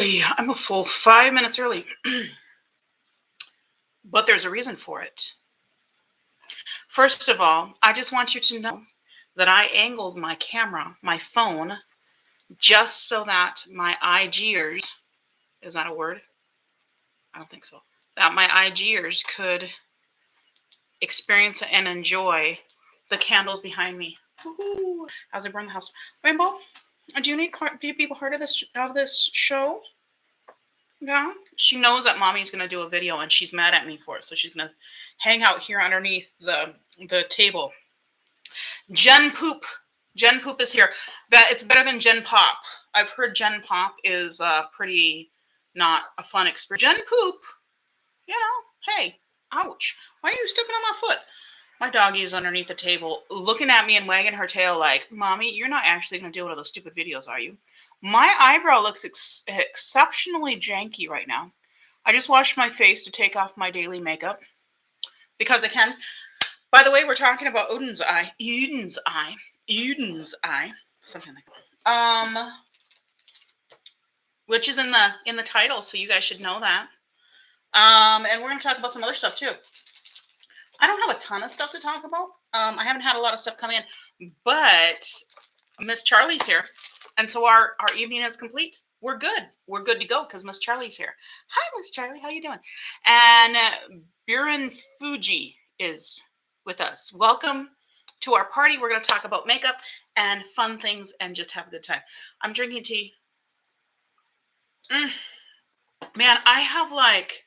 Yeah, I'm a full 5 minutes early, but there's a reason for it. First of all, I just want you to know that I angled my camera, my phone, just so that my IGers, is that a word? I don't think so. That my IGers could experience and enjoy the candles behind me. Woo-hoo. As I burn the house. Rainbow, do you people heard of this show? Yeah. She knows that mommy's gonna do a video and she's mad at me for it, so she's gonna hang out here underneath the table. Gen Poop. Gen Poop is here. That it's better than Gen Pop. I've heard Gen Pop is pretty not a fun experience. Gen Poop, hey, ouch. Why are you stepping on my foot? My doggy is underneath the table looking at me and wagging her tail like, Mommy, you're not actually going to do one of those stupid videos, are you? My eyebrow looks exceptionally janky right now. I just washed my face to take off my daily makeup because I can. By the way, we're talking about Oden's eye. Eden's eye. Something like that. Which is in the title, so you guys should know that. And we're going to talk about some other stuff too. I don't have a ton of stuff to talk about. I haven't had a lot of stuff come in, but Miss Charlie's here, and so our evening is complete. We're good. We're good to go because Miss Charlie's here. Hi, Miss Charlie. How you doing? And Buren Fuji is with us. Welcome to our party. We're going to talk about makeup and fun things and just have a good time. I'm drinking tea. Man, I have like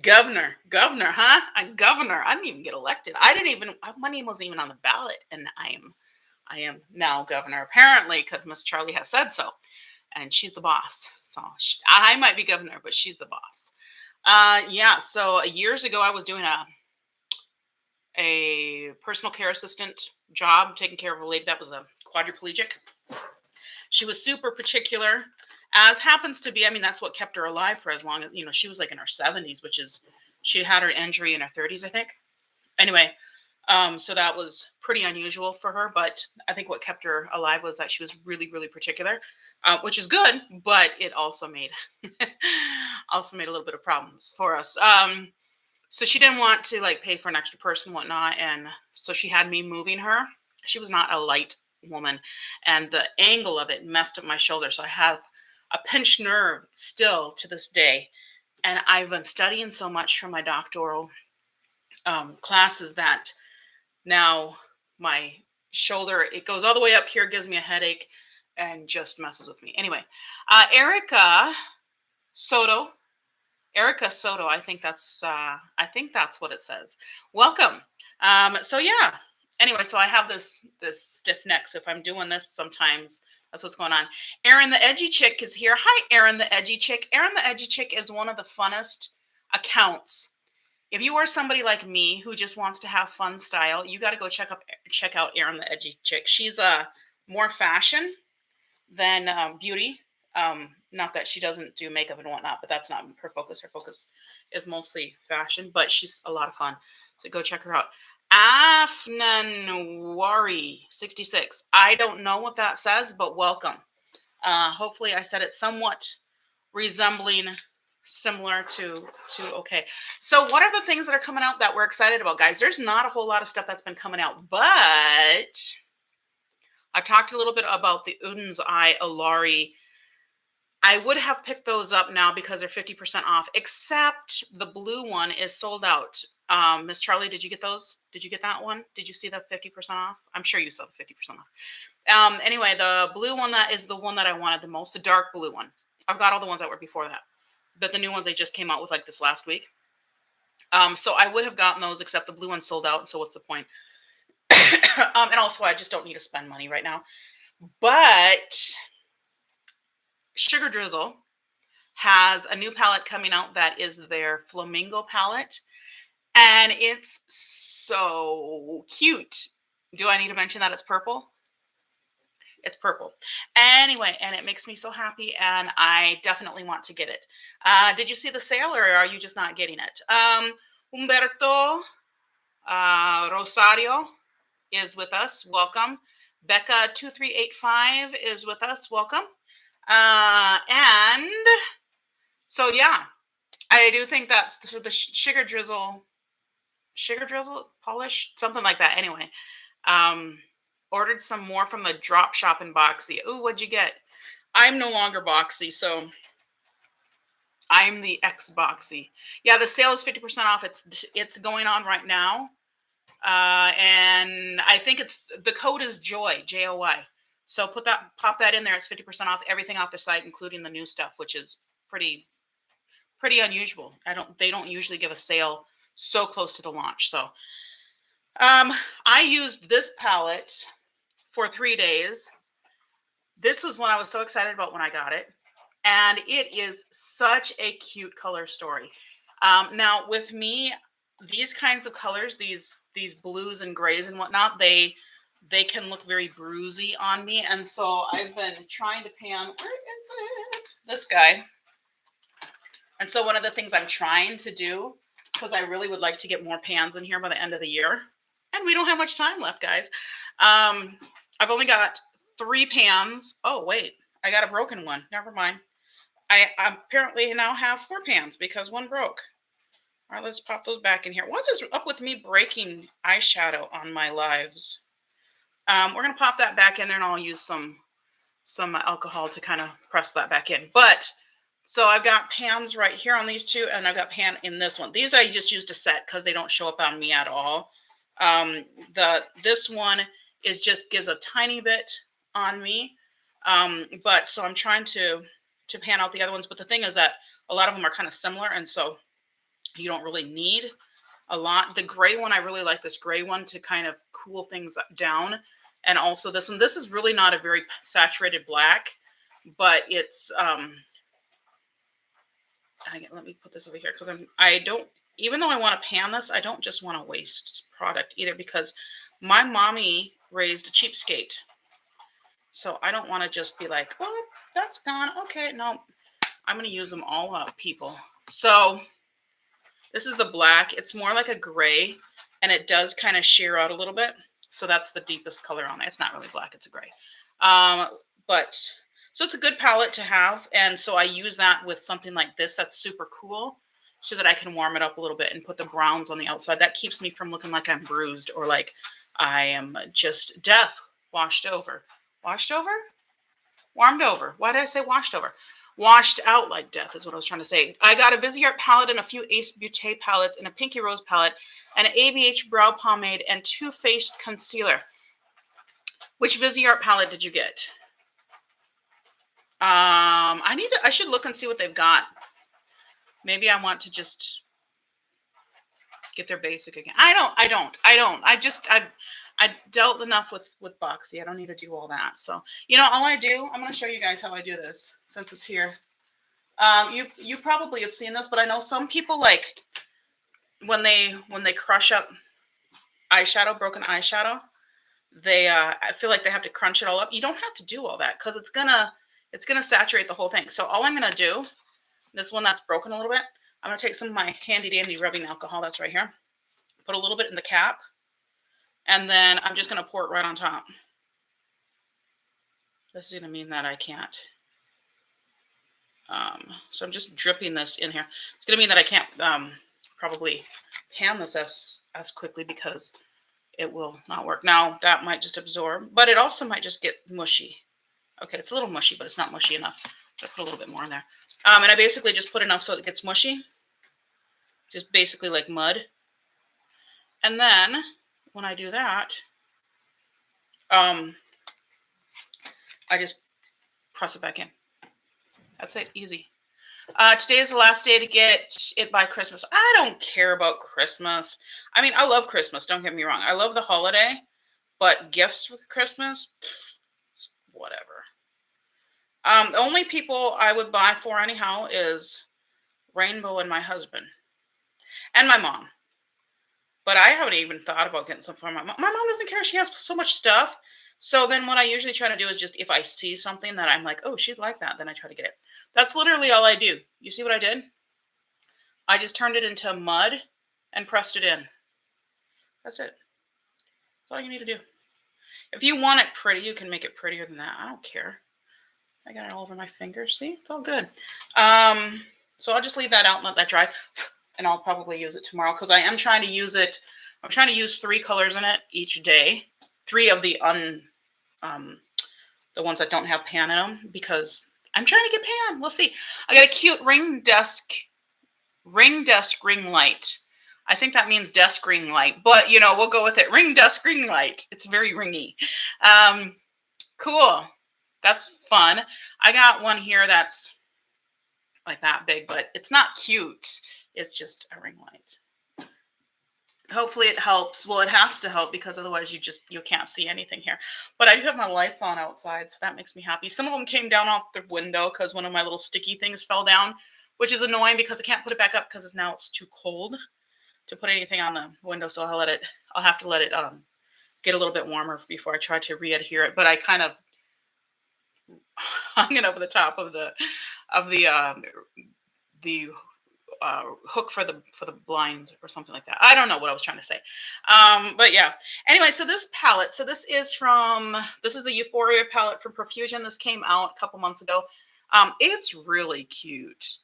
governor, huh? I'm governor. I didn't even get elected. My name wasn't even on the ballot, and I am now governor apparently because Miss Charlie has said so, and she's the boss. So I might be governor, but she's the boss. Yeah. So years ago, I was doing a personal care assistant job, taking care of a lady that was a quadriplegic. She was super particular, as happens to be. I mean, that's what kept her alive for as long as, she was like in her 70s, which is, she had her injury in her 30s, I think. Anyway, so that was pretty unusual for her. But I think what kept her alive was that she was really, really particular, which is good, but it also made also made a little bit of problems for us. So she didn't want to like pay for an extra person and whatnot, and so she had me moving her. She was not a light woman, and the angle of it messed up my shoulder. So I have a pinched nerve still to this day, and I've been studying so much for my doctoral classes that now my shoulder, it goes all the way up here, gives me a headache, and just messes with me. Anyway, Erica Soto. Erica Soto, I think that's what it says. Welcome. So yeah. Anyway, so I have this stiff neck. So if I'm doing this, sometimes that's what's going on. Erin the Edgy Chick is here. Hi, Erin the Edgy Chick. Erin the Edgy Chick is one of the funnest accounts. If you are somebody like me who just wants to have fun style, you got to go check out Erin the Edgy Chick. She's more fashion than beauty. Not that she doesn't do makeup and whatnot, but that's not her focus. Her focus is mostly fashion, but she's a lot of fun. So go check her out. Afnanwari 66. I don't know what that says, but welcome. Hopefully I said it somewhat resembling similar to okay. So what are the things that are coming out that we're excited about, guys? There's not a whole lot of stuff that's been coming out, but I've talked a little bit about the Oden's Eye Alari. I would have picked those up now because they're 50% off, except the blue one is sold out. Miss Charlie, did you get those? Did you get that one? Did you see the 50% off? I'm sure you saw the 50% off. Anyway, the blue one, that is the one that I wanted the most, the dark blue one. I've got all the ones that were before that, but the new ones they just came out with like this last week. So I would have gotten those, except the blue one sold out. So what's the point? And also, I just don't need to spend money right now. But Sugar Drizzle has a new palette coming out that is their Flamingo palette, and it's so cute. Do I need to mention that it's purple? It's purple. Anyway, and it makes me so happy, and I definitely want to get it. Did you see the sale, or are you just not getting it? Humberto Rosario is with us. Welcome. Becca 2385 is with us. Welcome. And So yeah, I do think that's so the sugar drizzle polish, something like that. Anyway, um, ordered some more from the drop shop in Boxy. Ooh, what'd you get? I'm no longer Boxy, so I'm the ex Boxy. Yeah, the sale is 50% off. It's going on right now. And I think it's the code is Joy, Joy. So pop that in there. It's 50% off everything off the site, including the new stuff, which is pretty unusual. They don't usually give a sale so close to the launch. So I used this palette for 3 days. This was one I was so excited about when I got it. And it is such a cute color story. Now with me, these kinds of colors, these blues and grays and whatnot, they can look very bruisey on me. And so I've been trying to pan, where is it? This guy. And so one of the things I'm trying to do, because I really would like to get more pans in here by the end of the year, and we don't have much time left, guys. I've only got 3 pans. Oh, wait, I got a broken one. Never mind. I apparently now have 4 pans because one broke. All right, let's pop those back in here. What is up with me breaking eyeshadow on my lives? We're going to pop that back in there, and I'll use some alcohol to kind of press that back in. But so I've got pans right here on these two, and I've got pan in this one. These I just used a set because they don't show up on me at all. This one is just gives a tiny bit on me. But so I'm trying to pan out the other ones. But the thing is that a lot of them are kind of similar, and so you don't really need a lot. The gray one, I really like this gray one to kind of cool things down. And also this one, this is really not a very saturated black, but it's, let me put this over here because I don't, even though I want to pan this, I don't just want to waste product either because my mommy raised a cheapskate. So I don't want to just be like, oh, that's gone. Okay, no, I'm going to use them all up, people. So this is the black. It's more like a gray, and it does kind of sheer out a little bit. So that's the deepest color on it. It's not really black. It's a gray. But so it's a good palette to have. And so I use that with something like this that's super cool so that I can warm it up a little bit and put the browns on the outside. That keeps me from looking like I'm bruised or like I am just death washed over. Washed over? Warmed over. Why did I say washed over? Washed out like death is what I was trying to say. I got a Viseart palette and a few Ace Beauté palettes and a Pinky Rose palette and an ABH brow pomade and Too Faced concealer. Which Viseart palette did you get? I should look and see what they've got. Maybe I want to just get their basic again. I don't. I dealt enough with Boxy. I don't need to do all that. So, all I do, I'm going to show you guys how I do this since it's here. You probably have seen this, but I know some people like when they crush up eyeshadow, broken eyeshadow, I feel like they have to crunch it all up. You don't have to do all that because it's gonna saturate the whole thing. So all I'm gonna do, this one that's broken a little bit, I'm gonna take some of my handy dandy rubbing alcohol that's right here, put a little bit in the cap, and then I'm just gonna pour it right on top. This is gonna mean that I can't. So I'm just dripping this in here. It's gonna mean that I can't probably pan this as quickly because it will not work. Now that might just absorb, but it also might just get mushy. Okay, it's a little mushy, but it's not mushy enough. I put a little bit more in there. And I basically just put enough so it gets mushy. Just basically like mud. And then when I do that, I just press it back in. That's it, easy. Today is the last day to get it by Christmas. I don't care about Christmas. I mean, I love Christmas. Don't get me wrong. I love the holiday, but gifts for Christmas, whatever. The only people I would buy for anyhow is Rainbow and my husband and my mom. But I haven't even thought about getting some for my mom. My mom doesn't care. She has so much stuff. So then what I usually try to do is just if I see something that I'm like, oh, she'd like that, then I try to get it. That's literally all I do. You see what I did? I just turned it into mud and pressed it in. That's it. That's all you need to do. If you want it pretty, you can make it prettier than that. I don't care. I got it all over my fingers. See, it's all good. So I'll just leave that out and let that dry. And I'll probably use it tomorrow because I am trying to use it. I'm trying to use 3 colors in it each day. 3 of the ones that don't have pan in them because I'm trying to get pan. We'll see. I got a cute ring desk ring light. I think that means desk ring light, but we'll go with it. Ring desk ring light. It's very ringy. Cool. That's fun. I got one here that's like that big, but it's not cute. It's just a ring light. Hopefully it helps. Well, it has to help because otherwise you can't see anything here. But I do have my lights on outside, so that makes me happy. Some of them came down off the window because one of my little sticky things fell down, which is annoying because I can't put it back up because now it's too cold to put anything on the window. So I'll have to let it get a little bit warmer before I try to re-adhere it. But I kind of hung it over the top of the hook for the blinds or something like that. I don't know what I was trying to say. But yeah. Anyway, so this palette. So this is the Euphoria palette from Profusion. This came out a couple months ago. It's really cute.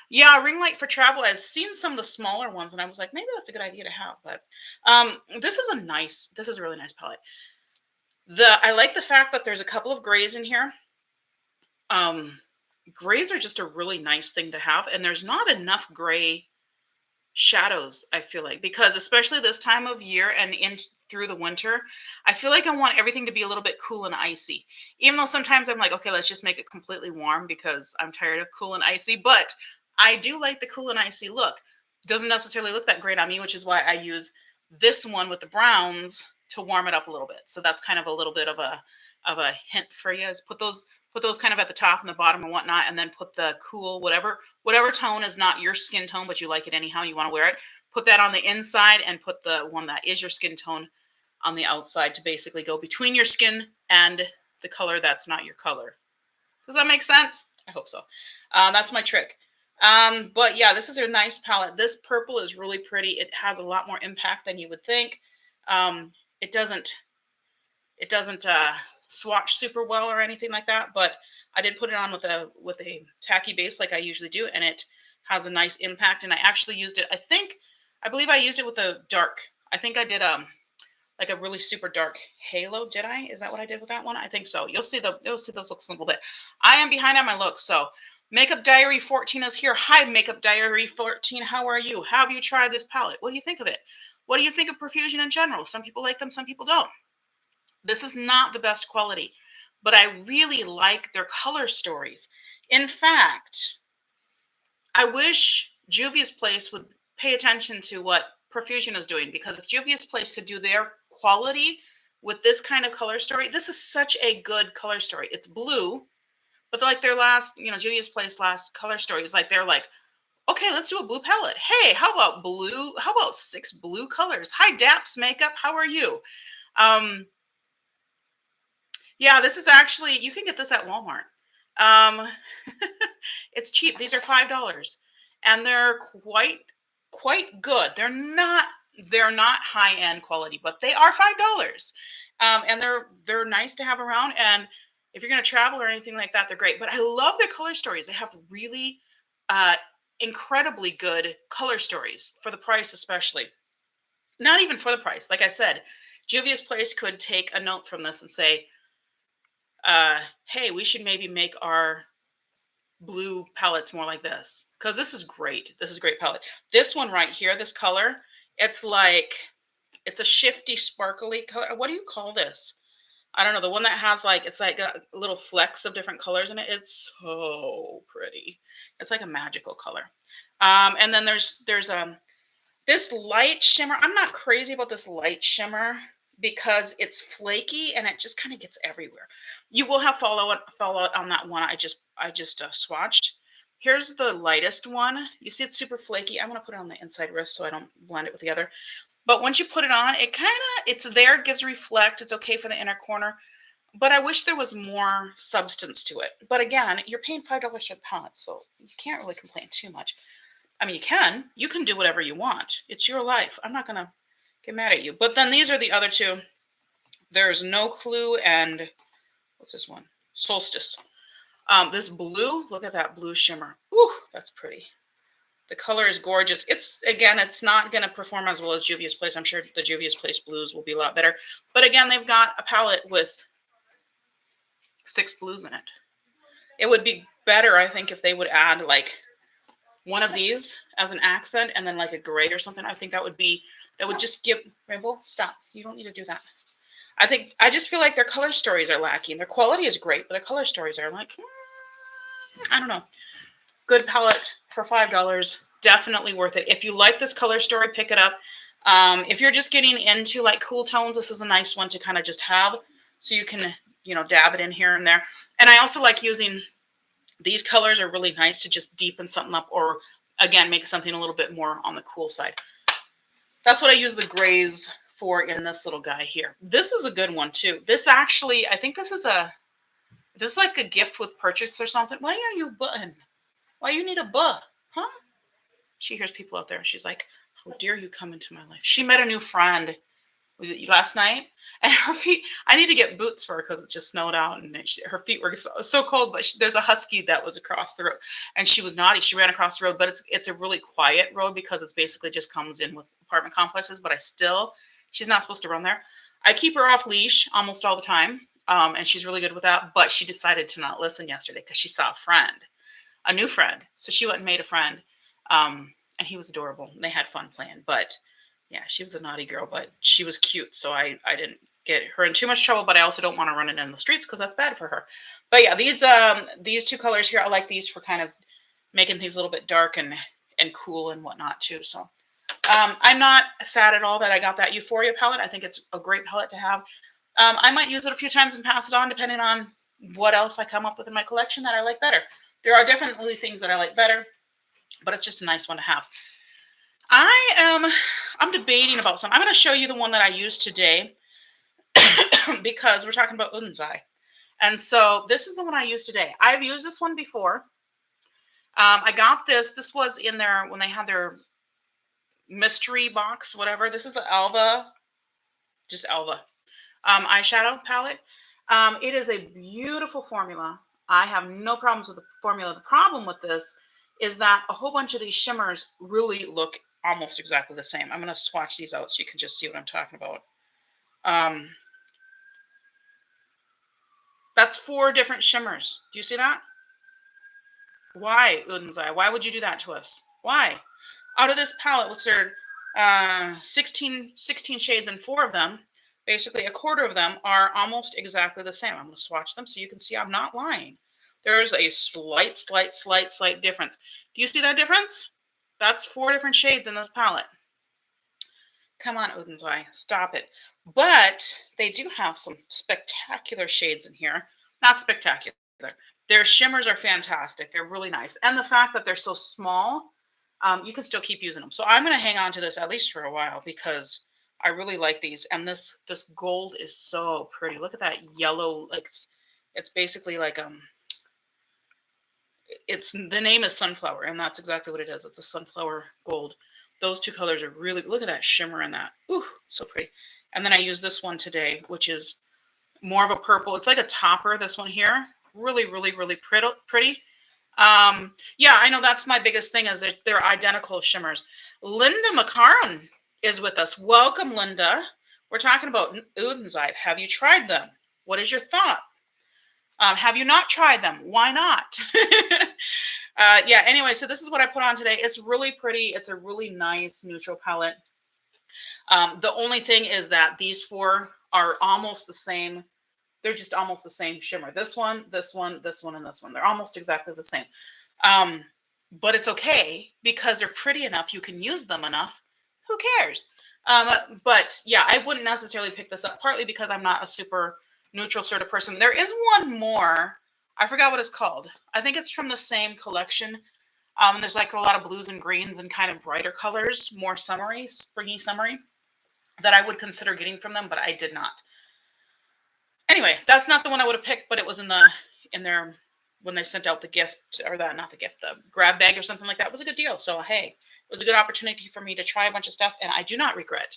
Yeah, ring light for travel. I've seen some of the smaller ones, and I was like, maybe that's a good idea to have. But this is a really nice palette. I like the fact that there's a couple of grays in here. Grays are just a really nice thing to have, and there's not enough gray shadows, I feel like, because especially this time of year and through the winter, I feel like I want everything to be a little bit cool and icy. Even though sometimes I'm like, okay, let's just make it completely warm because I'm tired of cool and icy, but I do like the cool and icy look. Doesn't necessarily look that great on me, which is why I use this one with the browns to warm it up a little bit. So that's kind of a little bit of a hint for you, is put those kind of at the top and the bottom and whatnot, and then put the cool whatever tone is not your skin tone, but you like it anyhow, you want to wear it. Put that on the inside and put the one that is your skin tone on the outside to basically go between your skin and the color that's not your color. Does that make sense? I hope so. That's my trick. But yeah, this is a nice palette. This purple is really pretty. It has a lot more impact than you would think. It doesn't swatch super well or anything like that, but I did put it on with a tacky base like I usually do, and it has a nice impact. And I actually used it, I believe I used it with a dark. I think I did like a really super dark halo. Did I? Is that what I did with that one? I think so. You'll see those looks a little bit. I am behind on my looks, so Makeup Diary 14 is here. Hi, Makeup Diary 14. How are you? Have you tried this palette? What do you think of it? What do you think of Profusion in general? Some people like them, some people don't. This is not the best quality, but I really like their color stories. In fact, I wish Juvia's Place would pay attention to what Profusion is doing, because if Juvia's Place could do their quality with this kind of color story, this is such a good color story. It's blue, but like their last, Juvia's Place last color story is like, they're like, okay, let's do a blue palette. Hey, how about blue? How about 6 blue colors? Hi, Daps Makeup. How are you? Yeah, this is actually, you can get this at Walmart. It's cheap. These are $5, and they're quite good. They're not high-end quality, but they are $5. And they're nice to have around. And if you're going to travel or anything like that, they're great. But I love their color stories. They have really incredibly good color stories for the price, especially. Not even for the price. Like I said, Juvia's Place could take a note from this and say, hey, we should maybe make our blue palettes more like this, because this is great. This is a great palette. This one right here, this color, it's a shifty, sparkly color. What do you call this? I don't know. The one that has it's like a little flecks of different colors in it. It's so pretty. It's like a magical color. And then there's this light shimmer. I'm not crazy about this light shimmer because it's flaky and it just kind of gets everywhere. You will have fallout on that one I just swatched. Here's the lightest one. You see it's super flaky. I'm going to put it on the inside wrist so I don't blend it with the other. But once you put it on, it's there, it gives reflect. It's okay for the inner corner. But I wish there was more substance to it. But again, you're paying $5 for the palette, so you can't really complain too much. I mean, you can do whatever you want. It's your life. I'm not going to get mad at you. But then these are the other two. There's No Clue and what's this one? Solstice. This blue, look at that blue shimmer. Ooh, that's pretty. The color is gorgeous. It's not going to perform as well as Juvia's Place. I'm sure the Juvia's Place blues will be a lot better. But again, they've got a palette with 6 blues in it. It would be better, I think, if they would add like one of these as an accent and then like a gray or something. I think that would just give Rainbow, stop. You don't need to do that. I just feel like their color stories are lacking. Their quality is great, but their color stories are like, I don't know. Good palette for $5. Definitely worth it. If you like this color story, pick it up. If you're just getting into like cool tones, this is a nice one to kind of just have, so you can, dab it in here and there. And I also like using these colors are really nice to just deepen something up, or again, make something a little bit more on the cool side. That's what I use the grays for in this little guy here. This is a good one too. This actually, I think this is like a gift with purchase or something. Why are you button? Why you need a buh? Huh? She hears people out there. She's like, how dare you come into my life? She met a new friend last night, and her feet, I need to get boots for her because it just snowed out, and her feet were so cold, but there's a husky that was across the road, and she was naughty. She ran across the road, but it's a really quiet road because it's basically just comes in with apartment complexes, but she's not supposed to run there. I keep her off leash almost all the time, and she's really good with that, but she decided to not listen yesterday because she saw a new friend. So she went and made a friend, and he was adorable. And they had fun playing, but yeah, she was a naughty girl, but she was cute. So I didn't get her in too much trouble, but I also don't want to run it in the streets because that's bad for her. But yeah, these 2 colors here, I like these for kind of making things a little bit dark and cool and whatnot too. So I'm not sad at all that I got that Euphoria palette. I think it's a great palette to have. I might use it a few times and pass it on depending on what else I come up with in my collection that I like better. There are definitely things that I like better, but it's just a nice one to have. I'm debating about some. I'm going to show you the one that I used today because we're talking about Oden's eye. And so this is the one I used today. I've used this one before. I got this. This was in there when they had their mystery box, whatever. This is the Elva eyeshadow palette. It is a beautiful formula. I have no problems with the formula. The problem with this is that a whole bunch of these shimmers really look almost exactly the same. I'm going to swatch these out so you can just see what I'm talking about. That's 4 different shimmers. Do you see that? Why, Oden's eye? Why would you do that to us? Why? Out of this palette, what's there? 16 shades, and 4 of them, basically a quarter of them, are almost exactly the same. I'm going to swatch them so you can see I'm not lying. There's a slight difference. Do you see that difference? That's 4 different shades in this palette. Come on, Oden's eye, stop it. But they do have some spectacular shades in here. Not spectacular. Their shimmers are fantastic. They're really nice. And the fact that they're so small, you can still keep using them. So I'm going to hang on to this at least for a while because I really like these. And this gold is so pretty. Look at that yellow. Like it's basically like the name is sunflower, and that's exactly what it is. It's a sunflower gold. Those 2 colors are really, look at that shimmer in that. Ooh, so pretty. And then I use this one today, which is more of a purple. It's like a topper, this one here. Really pretty. Yeah, I know that's my biggest thing is they're identical shimmers. Linda McCarn is with us. Welcome, Linda. We're talking about Oden's eye. Have you tried them? What is your thought? Have you not tried them? Why not? Yeah, anyway, so this is what I put on today. It's really pretty. It's a really nice neutral palette. The only thing is that these 4 are almost the same. They're just almost the same shimmer. This one, and this one. They're almost exactly the same. But it's okay because they're pretty enough. You can use them enough. Who cares? But yeah, I wouldn't necessarily pick this up, partly because I'm not a super neutral sort of person. There is one more. I forgot what it's called. I think it's from the same collection. There's like a lot of blues and greens and kind of brighter colors, more summery, springy summery, that I would consider getting from them, but I did not. Anyway, that's not the one I would have picked, but it was in their when they sent out the gift, or not the gift, the grab bag or something like that. It was a good deal. So hey, it was a good opportunity for me to try a bunch of stuff, and I do not regret.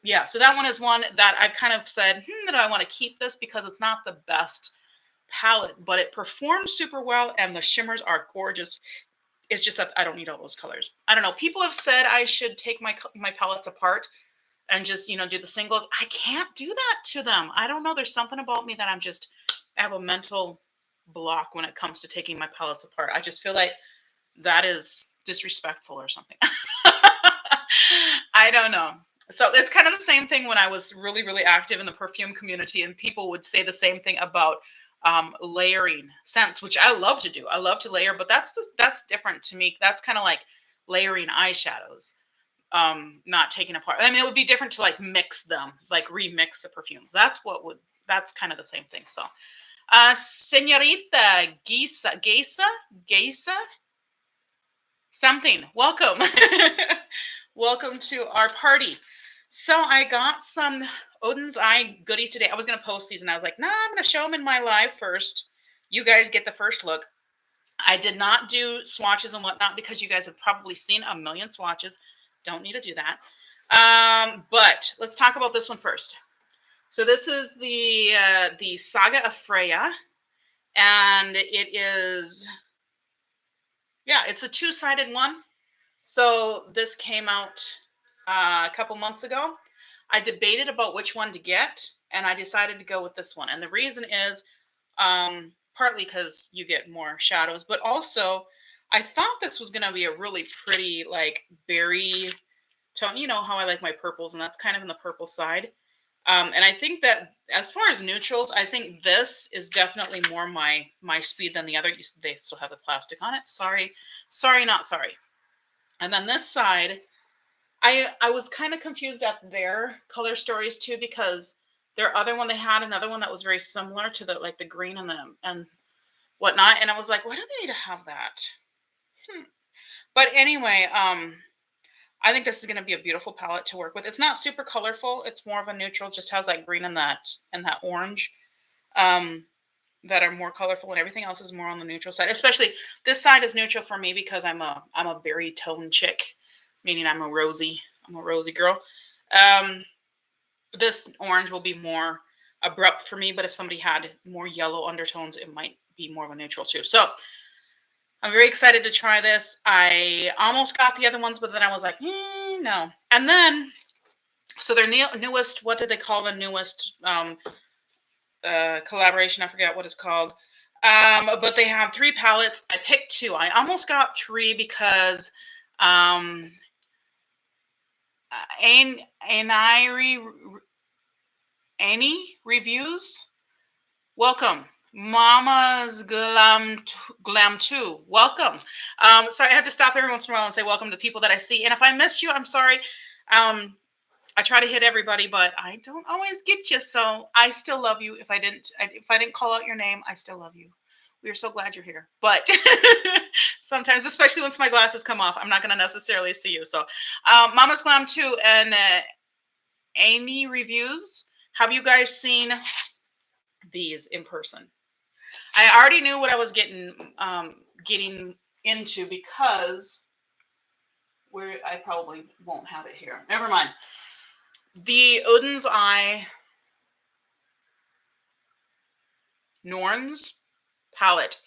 Yeah, so that one is one that I've kind of said, do I want to keep this because it's not the best palette, but it performed super well and the shimmers are gorgeous. It's just that I don't need all those colors. I don't know. People have said I should take my palettes apart and just, do the singles. I can't do that to them. I don't know. There's something about me that I have a mental block when it comes to taking my palettes apart. I just feel like that is disrespectful or something. I don't know. So it's kind of the same thing when I was really, really active in the perfume community, and people would say the same thing about layering scents, which I love to do. I love to layer, but that's different to me. That's kind of like layering eyeshadows, not taking apart. I mean, it would be different to like mix them, like remix the perfumes. That's kind of the same thing. So, Senorita Geisa, something. Welcome. Welcome to our party. So I got some Oden's Eye goodies today. I was going to post these and I was like, nah, I'm going to show them in my live first. You guys get the first look. I did not do swatches and whatnot because you guys have probably seen a million swatches. Don't need to do that. But let's talk about this one first. So this is the Saga of Freya. And it is, yeah, it's a two-sided one. So this came out a couple months ago. I debated about which one to get, and I decided to go with this one. And the reason is partly because you get more shadows, but also I thought this was going to be a really pretty, like, berry tone. You know how I like my purples, and that's kind of in the purple side. And I think that as far as neutrals, I think this is definitely more my speed than the other. They still have the plastic on it. Sorry, not sorry. And then this side, I was kind of confused at their color stories too, because their other one, they had another one that was very similar to the green and whatnot, and I was like, why do they need to have that? But anyway, I think this is going to be a beautiful palette to work with. It's not super colorful. It's more of a neutral. Just has that green and that orange that are more colorful, and everything else is more on the neutral side. Especially this side is neutral for me because I'm a berry tone chick, meaning I'm a rosy girl. This orange will be more abrupt for me, but if somebody had more yellow undertones, it might be more of a neutral too. So I'm very excited to try this. I almost got the other ones, but then I was like, no. And then, so their newest, what did they call the newest collaboration? I forget what it's called. But they have 3 palettes. I picked 2. I almost got 3 because Annie reviews. Welcome. Mama's Glam 2. Welcome. So I have to stop every once in a while and say welcome to people that I see. And if I miss you, I'm sorry. I try to hit everybody, but I don't always get you. So I still love you. If I didn't call out your name, I still love you. We are so glad you're here. But sometimes, especially once my glasses come off, I'm not going to necessarily see you. So Mama's Glam 2 and Amy reviews. Have you guys seen these in person? I already knew what I was getting into because I probably won't have it here. Never mind. The Oden's Eye Norns palette.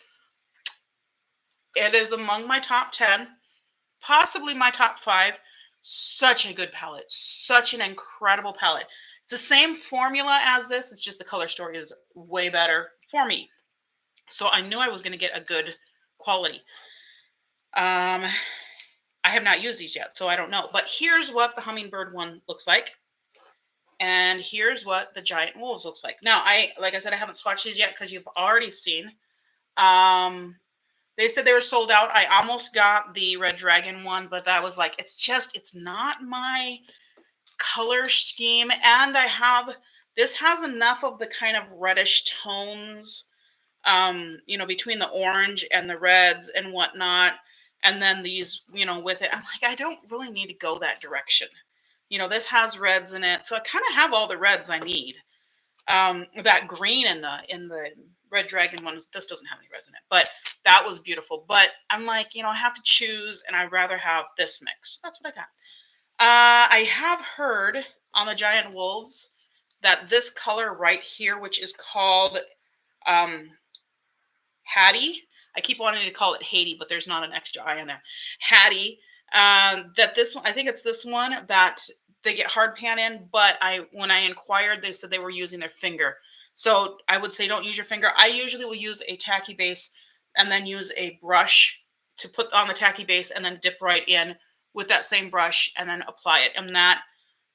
It is among my top 10, possibly my top 5. Such a good palette. Such an incredible palette. It's the same formula as this. It's just the color story is way better for me. So I knew I was going to get a good quality. I have not used these yet, so I don't know. But here's what the Hummingbird one looks like. And here's what the Giant Wolves looks like. Now, like I said, I haven't swatched these yet because you've already seen. They said they were sold out. I almost got the Red Dragon one, but that was like, it's not my color scheme. And this has enough of the kind of reddish tones, between the orange and the reds and whatnot. And then these, with it, I'm like, I don't really need to go that direction. This has reds in it. So I kind of have all the reds I need. That green in the Red Dragon one, this doesn't have any reds in it, but that was beautiful. But I'm like, I have to choose, and I'd rather have this mix. That's what I got. I have heard on the Giant Wolves that this color right here, which is called Hattie. I keep wanting to call it Haiti, but there's not an extra I on there. Hattie. That this one, I think it's this one that they get hard pan in, but when I inquired, they said they were using their finger. So I would say don't use your finger. I usually will use a tacky base and then use a brush to put on the tacky base and then dip right in with that same brush and then apply it. And that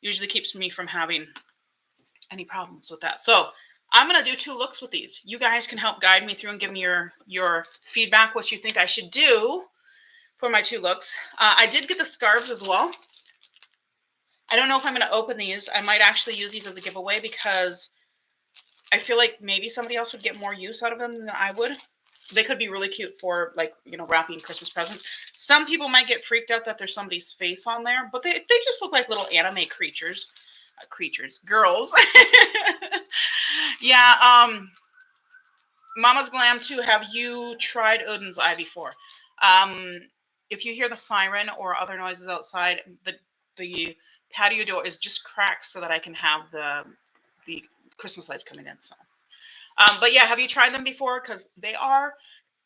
usually keeps me from having any problems with that. So I'm going to do 2 looks with these. You guys can help guide me through and give me your feedback, what you think I should do for my 2 looks. I did get the scarves as well. I don't know if I'm going to open these. I might actually use these as a giveaway because I feel like maybe somebody else would get more use out of them than I would. They could be really cute for, like, you know, wrapping Christmas presents. Some people might get freaked out that there's somebody's face on there, but they just look like little anime creatures. Girls. Yeah, Mama's Glam too. Have you tried Oden's eye before? If you hear the siren or other noises outside, the patio door is just cracked so that I can have the Christmas lights coming in. So, but yeah, have you tried them before? Because they are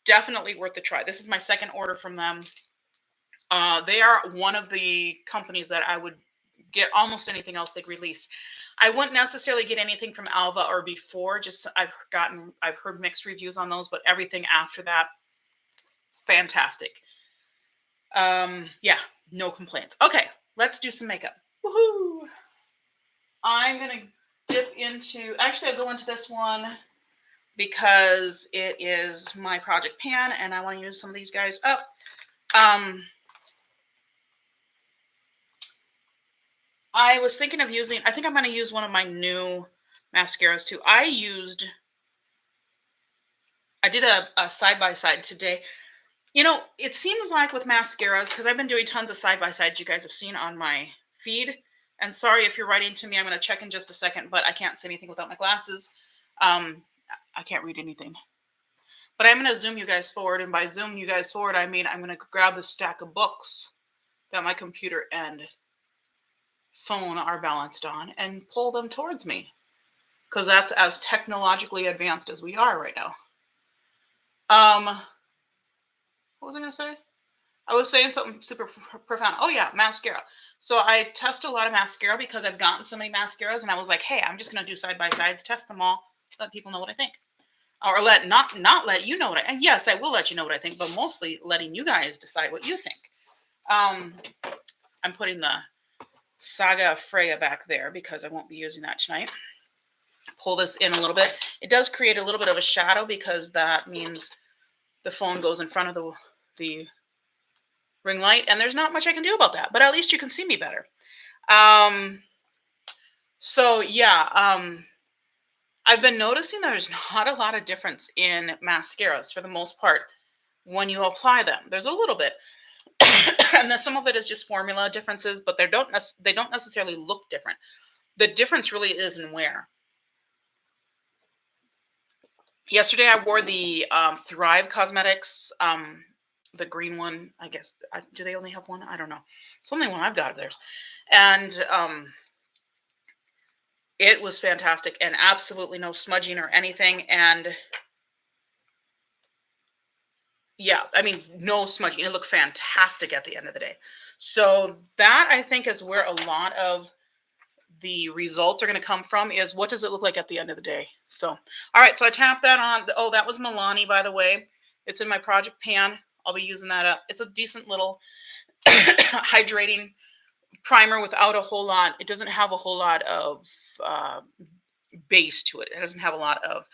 definitely worth the try. This is my second order from them. They are one of the companies that I would get almost anything else they release. I wouldn't necessarily get anything from Alva or before. Just I've heard mixed reviews on those, but everything after that, fantastic. Yeah, no complaints. Okay, let's do some makeup. Woohoo! I'm gonna dip into. Actually, I'll go into this one because it is my project pan, and I want to use some of these guys up. I was thinking of using, I think I'm going to use one of my new mascaras too. I did a side-by-side today. You know, it seems like with mascaras, because I've been doing tons of side-by-sides you guys have seen on my feed. And sorry if you're writing to me, I'm going to check in just a second, but I can't say anything without my glasses. I can't read anything. But I'm going to zoom you guys forward. And by zoom you guys forward, I mean I'm going to grab the stack of books that my computer and phone are balanced on and pull them towards me. Because that's as technologically advanced as we are right now. What was I going to say? I was saying something super profound. Oh yeah, mascara. So I test a lot of mascara because I've gotten so many mascaras, and I was like, hey, I'm just going to do side-by-sides, test them all, let people know what I think. Or not let you know what I, and yes, I will let you know what I think, but mostly letting you guys decide what you think. I'm putting the Saga Freya back there because I won't be using that tonight. Pull this in a little bit. It does create a little bit of a shadow because that means the phone goes in front of the ring light, and there's not much I can do about that, but at least you can see me better. So yeah, I've been noticing there's not a lot of difference in mascaras for the most part when you apply them. There's a little bit, and then some of it is just formula differences, but they don't necessarily look different. The difference really is in wear. Yesterday I wore the Thrive Cosmetics, the green one. I guess do they only have one? I don't know. It's the only one I've got of theirs, and it was fantastic and absolutely no smudging or anything. And yeah, I mean, no smudging. It looked fantastic at the end of the day. So that I think is where a lot of the results are going to come from, is what does it look like at the end of the day. So, all right, so I tapped that on. Oh, that was Milani, by the way. It's in my project pan. I'll be using that up. It's a decent little hydrating primer without a whole lot. It doesn't have a whole lot of base to it. It doesn't have a lot of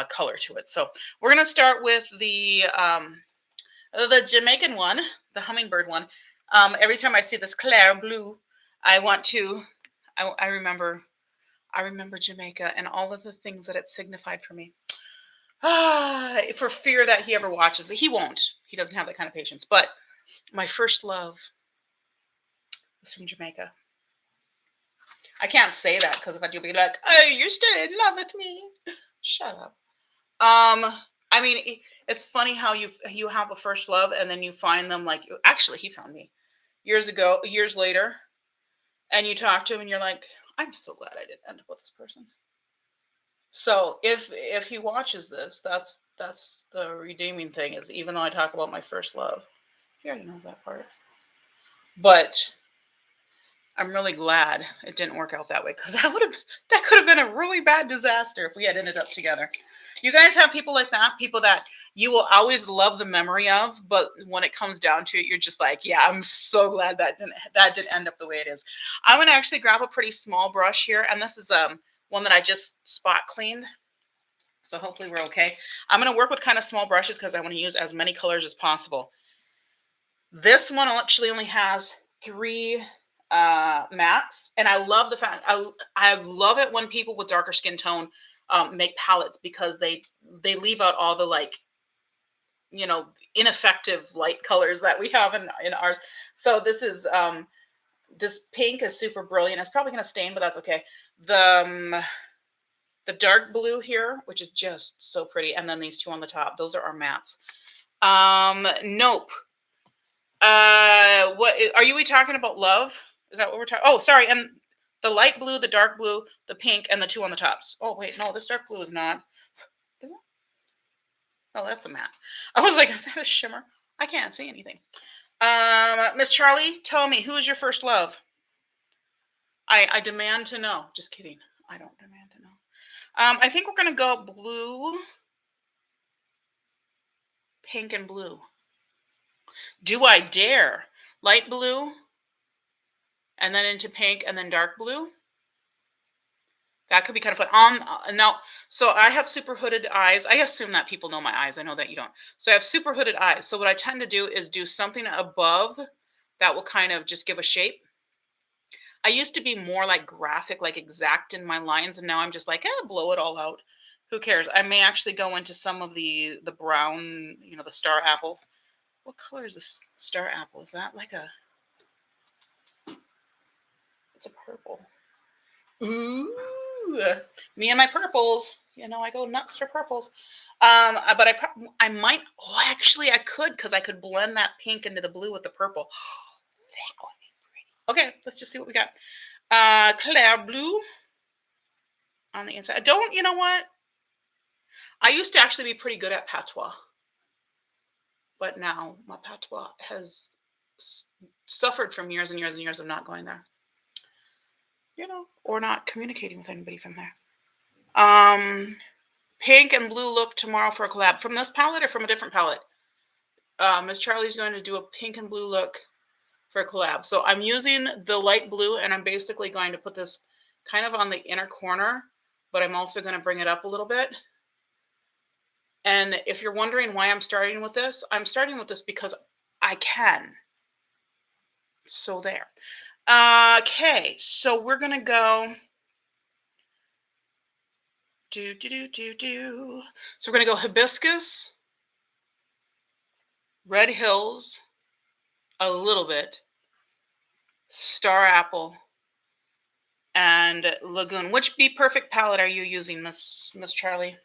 color to it. So we're going to start with the Jamaican one, the hummingbird one. Every time I see this Claire blue, I remember Jamaica and all of the things that it signified for me. For fear that he ever watches it. He won't. He doesn't have that kind of patience. But my first love was from Jamaica. I can't say that because if I do, be like, "Oh, you're still in love with me." Shut up. I mean, it's funny how you have a first love and then you find them, like, actually he found me years later, and you talk to him and you're like, I'm so glad I didn't end up with this person. So if he watches this, that's That's the redeeming thing, is even though I talk about my first love, he already knows that part. But I'm really glad it didn't work out that way, because that could have been a really bad disaster if we had ended up together. You guys have people like that, people that you will always love the memory of, but when it comes down to it, you're just like, yeah, I'm so glad that didn't end up the way it is. I'm gonna actually grab a pretty small brush here, and this is one that I just spot cleaned. So hopefully we're okay. I'm going to work with kind of small brushes because I want to use as many colors as possible. This one actually only has 3 mattes, and I love the fact I love it when people with darker skin tone make palettes, because they leave out all the, like, ineffective light colors that we have in ours. So this pink is super brilliant. It's probably going to stain, but that's okay. The dark blue here, which is just so pretty, and then these 2 on the top, those are our mattes. Nope. What are we talking about? Love? Is that what we're talking? Oh, sorry. And the light blue, the dark blue, the pink, and the 2 on the tops. Oh wait, no, this dark blue is not. Is it? Oh, that's a matte. I was like, is that a shimmer? I can't see anything. Miss Charlie, tell me, who is your first love? I demand to know. Just kidding. I don't demand to know. I think we're gonna go blue, pink, and blue. Do I dare? Light blue, and then into pink, and then dark blue. That could be kind of fun. Now, so I have super hooded eyes. I assume that people know my eyes. I know that you don't. So I have super hooded eyes. So what I tend to do is do something above that will kind of just give a shape. I used to be more like graphic, like exact in my lines, and now I'm just like, blow it all out. Who cares? I may actually go into some of the brown, the star apple. What color is this star apple? Is that like it's a purple. Ooh, me and my purples. I go nuts for purples. But I might. Oh, actually, I could, because I could blend that pink into the blue with the purple. That would be pretty. Okay, let's just see what we got. Clair blue on the inside. You know what? I used to actually be pretty good at patois, but now my patois has suffered from years and years and years of not going there. Or not communicating with anybody from there. Pink and blue look tomorrow for a collab. From this palette or from a different palette? Miss Charlie's going to do a pink and blue look for a collab. So I'm using the light blue, and I'm basically going to put this kind of on the inner corner, but I'm also going to bring it up a little bit. And if you're wondering why I'm starting with this because I can. So there. Okay, so we're going to go... So we're going to go hibiscus, red hills, a little bit, star apple, and lagoon. Which Be Perfect palette are you using, Miss Charlie?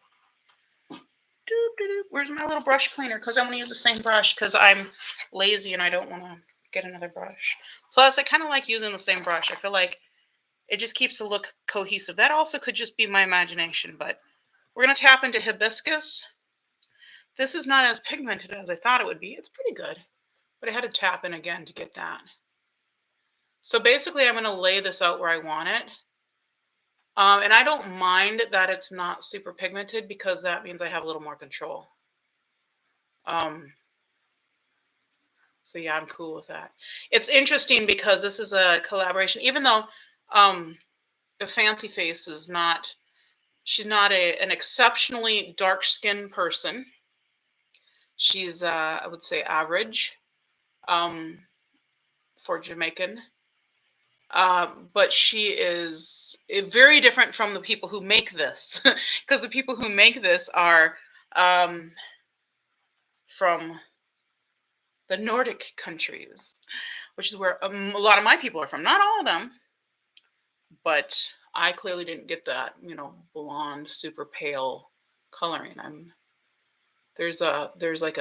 Where's my little brush cleaner? Because I want to use the same brush, because I'm lazy and I don't want to get another brush. Plus, I kind of like using the same brush. I feel like it just keeps the look cohesive. That also could just be my imagination, but we're going to tap into hibiscus. This is not as pigmented as I thought it would be. It's pretty good, but I had to tap in again to get that. So basically, I'm going to lay this out where I want it. And I don't mind that it's not super pigmented, because that means I have a little more control. So yeah, I'm cool with that. It's interesting because this is a collaboration, even though the Fancy Face is not... She's not an exceptionally dark-skinned person. She's, I would say, average for Jamaican. But she is very different from the people who make this, because the people who make this are from the Nordic countries, which is where a lot of my people are from. Not all of them, but I clearly didn't get that, blonde, super pale coloring. There's like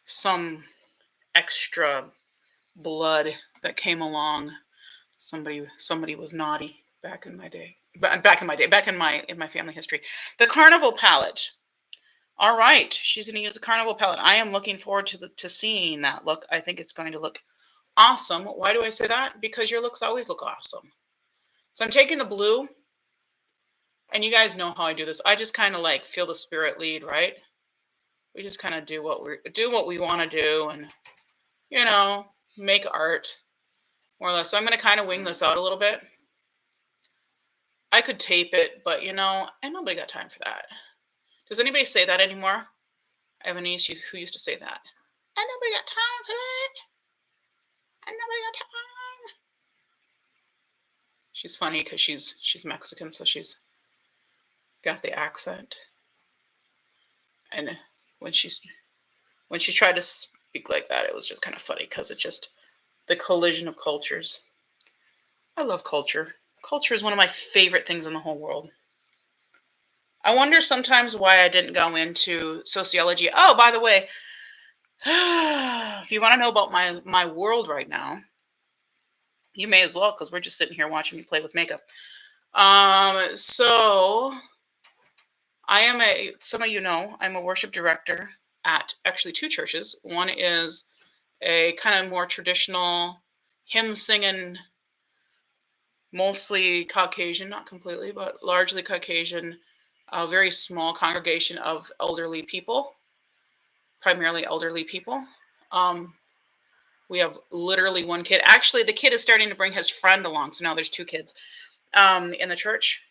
some extra blood that came along. Somebody was naughty back in my day. Back in my family history. The Carnival palette. All right, she's going to use a carnival palette. I am looking forward to seeing that look. I think it's going to look awesome. Why do I say that? Because your looks always look awesome. So I'm taking the blue, and you guys know how I do this. I just kind of like feel the spirit lead, right? We just kind of do what we want to do, and make art more or less. So I'm going to kind of wing this out a little bit. I could tape it, but and nobody got time for that. Does anybody say that anymore? I have a niece who used to say that. And nobody got time for that. And nobody got time. She's funny because she's Mexican, so she's got the accent. And when she tried to speak like that, it was just kind of funny because it's just the collision of cultures. I love culture. Culture is one of my favorite things in the whole world. I wonder sometimes why I didn't go into sociology. Oh, by the way, if you want to know about my world right now, you may as well, because we're just sitting here watching me play with makeup. So I am some of you know, I'm a worship director at actually two churches. One is a kind of more traditional hymn singing, mostly Caucasian, not completely, but largely Caucasian, a very small congregation of elderly people, primarily elderly people. We have literally one kid. Actually, the kid is starting to bring his friend along, so now there's two kids in the church,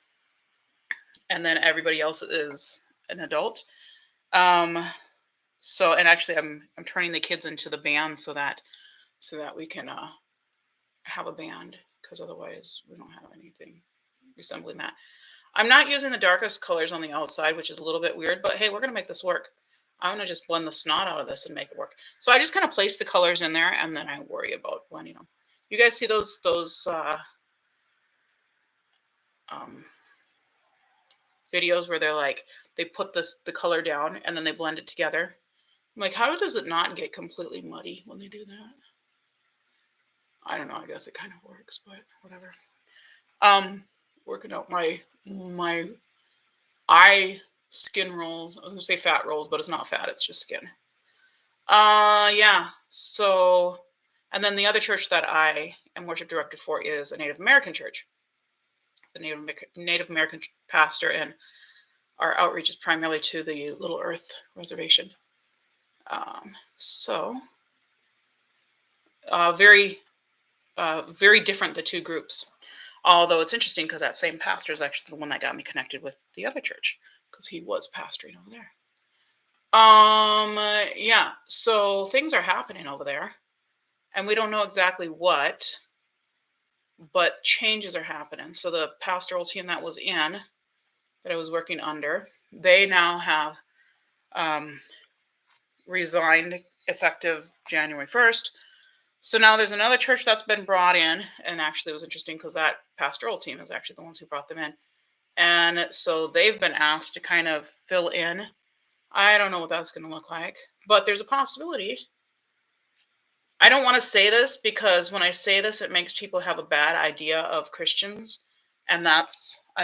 and then everybody else is an adult. So, and actually, I'm turning the kids into the band so that we can have a band, because otherwise we don't have anything resembling that. I'm not using the darkest colors on the outside, which is a little bit weird, but hey, we're going to make this work. I'm going to just blend the snot out of this and make it work. So I just kind of place the colors in there, and then I worry about blending them. You guys see those videos where they're like, they put the color down and then they blend it together? I'm like, how does it not get completely muddy when they do that? I don't know. I guess it kind of works, but whatever. Working out my eye skin rolls. I was gonna say fat rolls, but it's not fat. It's just skin. Yeah. So, and then the other church that I am worship director for is a Native American church. The Native American pastor, and our outreach is primarily to the Little Earth Reservation. So, very different, the two groups. Although it's interesting because that same pastor is actually the one that got me connected with the other church, because he was pastoring over there. Yeah, so things are happening over there, and we don't know exactly what, but changes are happening. So the pastoral team that was in, that I was working under, they now have resigned effective January 1st. So now there's another church that's been brought in, and actually it was interesting because that pastoral team is actually the ones who brought them in. And so they've been asked to kind of fill in. I don't know what that's going to look like, but there's a possibility. I don't want to say this because when I say this, it makes people have a bad idea of Christians. And I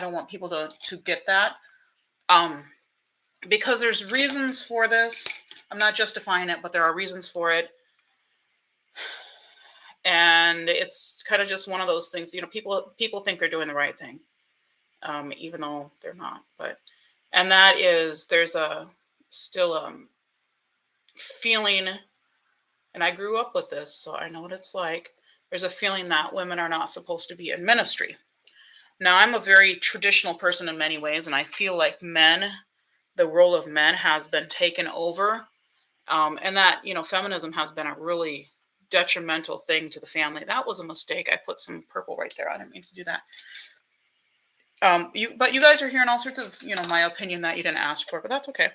don't want people to get that. Because there's reasons for this. I'm not justifying it, but there are reasons for it. And it's kind of just one of those things, people think they're doing the right thing, even though they're not. And that is, there's still a feeling, and I grew up with this, so I know what it's like. There's a feeling that women are not supposed to be in ministry. Now, I'm a very traditional person in many ways, and I feel like the role of men has been taken over, and that, feminism has been a really detrimental thing to the family. That was a mistake. I put some purple right there. I didn't mean to do that. But you guys are hearing all sorts of, my opinion that you didn't ask for, but that's okay.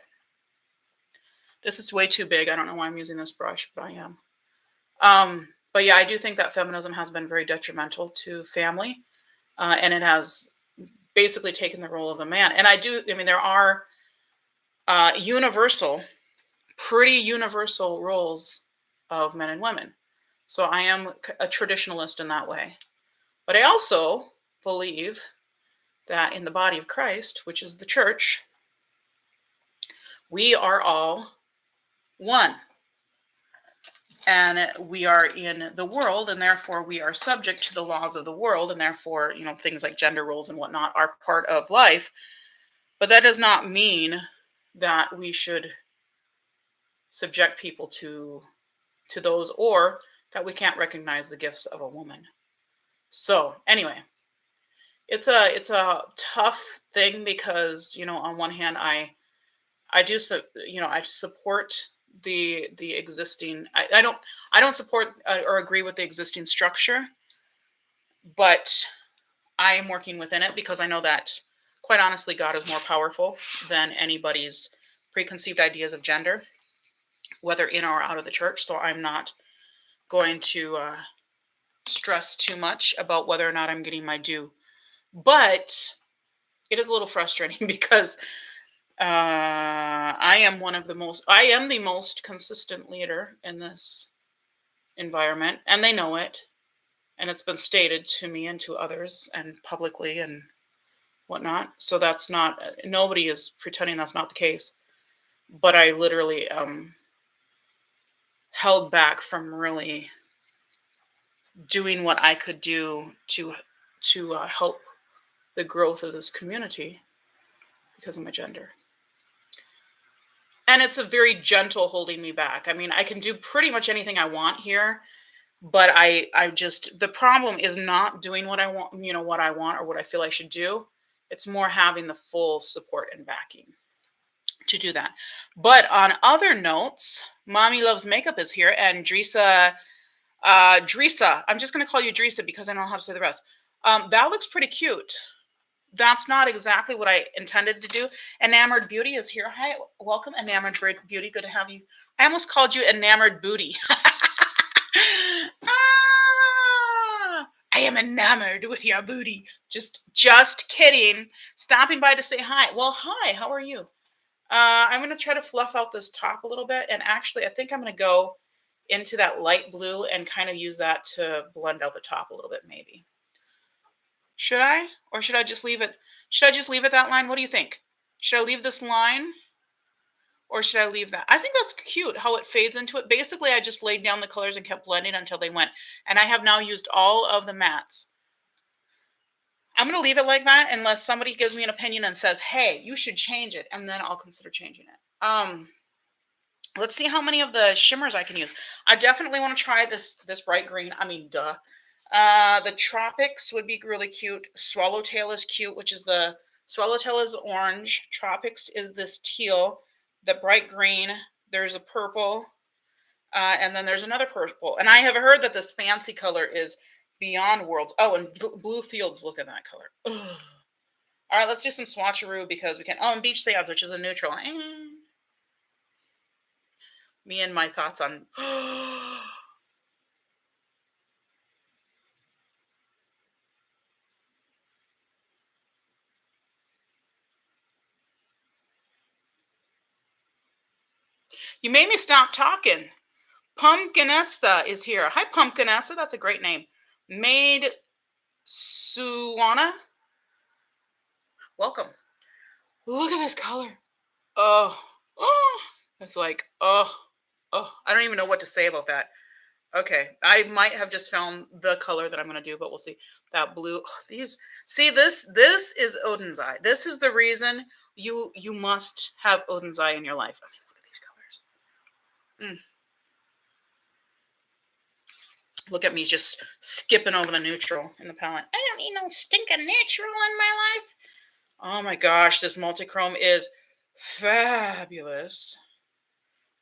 This is way too big. I don't know why I'm using this brush, but I am. But yeah, I do think that feminism has been very detrimental to family, and it has basically taken the role of a man. And there are pretty universal roles of men and women. So I am a traditionalist in that way. But I also believe that in the body of Christ, which is the church, We are all one. And we are in the world, and therefore we are subject to the laws of the world, and therefore, things like gender roles and whatnot are part of life. But that does not mean that we should subject people to those, or that we can't recognize the gifts of a woman. So anyway, it's a tough thing because on one hand I do so I support the existing. I don't support or agree with the existing structure, but I am working within it because I know that, quite honestly, God is more powerful than anybody's preconceived ideas of gender, whether in or out of the church. So I'm not going to stress too much about whether or not I'm getting my due. But it is a little frustrating because I am the most consistent leader in this environment, and they know it. And it's been stated to me and to others and publicly and whatnot. So that's not, nobody is pretending that's not the case. But I literally held back from really doing what I could do to help the growth of this community because of my gender. And it's a very gentle holding me back. I mean, I can do pretty much anything I want here, but I just, the problem is not doing what I want, what I want or what I feel I should do. It's more having the full support and backing to do that. But on other notes, Mommy Loves Makeup is here, and Drisa, I'm just going to call you Drisa because I don't know how to say the rest. That looks pretty cute. That's not exactly what I intended to do. Enamored Beauty is here. Hi, welcome, Enamored Beauty. Good to have you. I almost called you Enamored Booty. I am enamored with your booty. Just kidding. Stopping by to say hi. Well, hi. How are you? I'm going to try to fluff out this top a little bit. And actually, I think I'm going to go into that light blue and kind of use that to blend out the top a little bit, maybe. Should I? Or should I just leave it? Should I just leave it that line? What do you think? Should I leave this line? Or should I leave that? I think that's cute how it fades into it. Basically, I just laid down the colors and kept blending until they went. And I have now used all of the mattes. I'm going to leave it like that unless somebody gives me an opinion and says, hey, you should change it. And then I'll consider changing it. Let's see how many of the shimmers I can use. I definitely want to try this bright green. I mean, duh. The Tropics would be really cute. Swallowtail is cute, which is the Swallowtail is orange. Tropics is this teal. The bright green. There's a purple. And then there's another purple. And I have heard that this fancy color is beyond worlds. Oh, and Blue Fields. Look at that color. Ugh. All right, let's do some swatcheroo because we can. Oh, and Beach Sands, which is a neutral. Me and my thoughts on. You made me stop talking. Pumpkinessa is here. Hi, Pumpkinessa. That's a great name. Maid Suwana. Welcome. Look at this color. Oh, oh. It's like, oh. I don't even know what to say about that. Okay, I might have just found the color that I'm going to do, but we'll see. That blue. Oh, this is Oden's eye. This is the reason you must have Oden's eye in your life. I mean, look at these colors. Look at me just skipping over the neutral in the palette. I don't need no stinking neutral in my life. Oh my gosh, this multi-chrome is fabulous.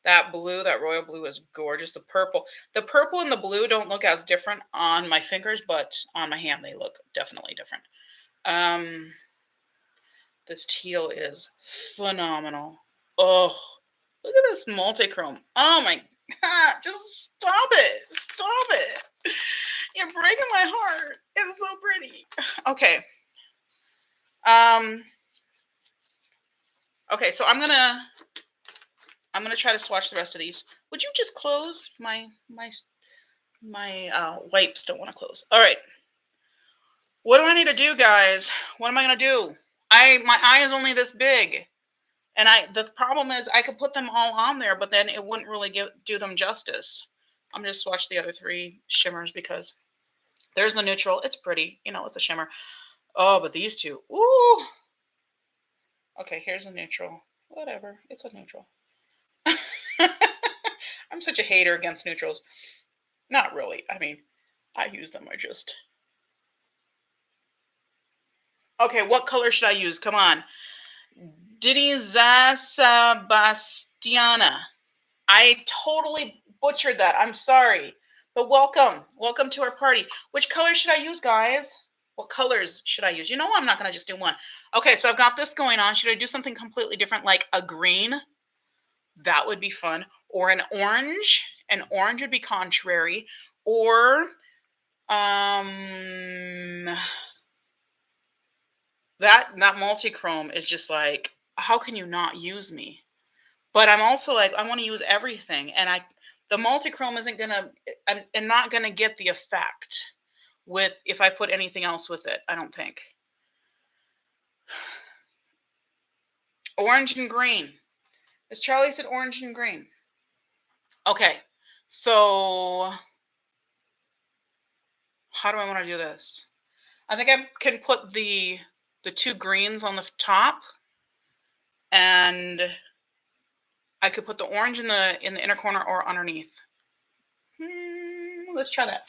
That blue, that royal blue is gorgeous. The purple and the blue don't look as different on my fingers, but on my hand they look definitely different. This teal is phenomenal. Oh, look at this multi-chrome. Oh my God, just stop it. Stop it. You're breaking my heart. It's so pretty. Okay. Okay, so I'm gonna try to swatch the rest of these. Would you just close my wipes? Don't want to close. All right. What do I need to do, guys? What am I gonna do? My eye is only this big, And the problem is I could put them all on there, but then it wouldn't really do them justice. I'm going to swatch the other 3 shimmers because there's the neutral. It's pretty. You know, it's a shimmer. Oh, but these 2. Ooh. Okay, here's a neutral. Whatever. It's a neutral. I'm such a hater against neutrals. Not really. I mean, I use them. I just... Okay, what color should I use? Come on. Diniza Sebastiana. I totally butchered that. I'm sorry. But welcome. Welcome to our party. Which color should I use, guys? What colors should I use? You know I'm not going to just do one. Okay, so I've got this going on. Should I do something completely different, like a green? That would be fun. Or an orange. An orange would be contrary. Or that multi-chrome is just like, how can you not use me? But I'm also like, I want to use everything, and the multi-chrome isn't gonna, I'm not gonna get the effect with if I put anything else with it. I don't think. Orange and green. As Charlie said, orange and green. Okay, so how do I want to do this? I think I can put the 2 greens on the top, and I could put the orange in the inner corner or underneath. Let's try that.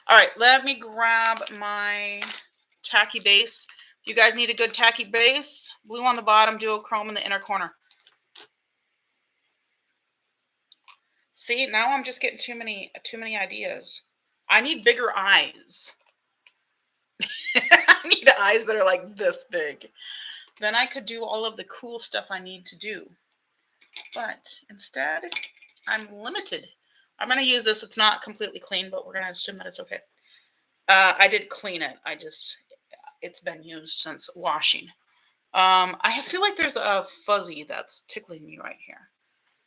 All right, let me grab my tacky base. You guys need a good tacky base. Blue on the bottom, duochrome in the inner corner. See, now I'm just getting too many ideas. I need bigger eyes. I need eyes that are like this big. Then I could do all of the cool stuff I need to do. But instead, I'm limited. I'm going to use this. It's not completely clean, but we're going to assume that it's okay. I did clean it. It's been used since washing. I feel like there's a fuzzy that's tickling me right here,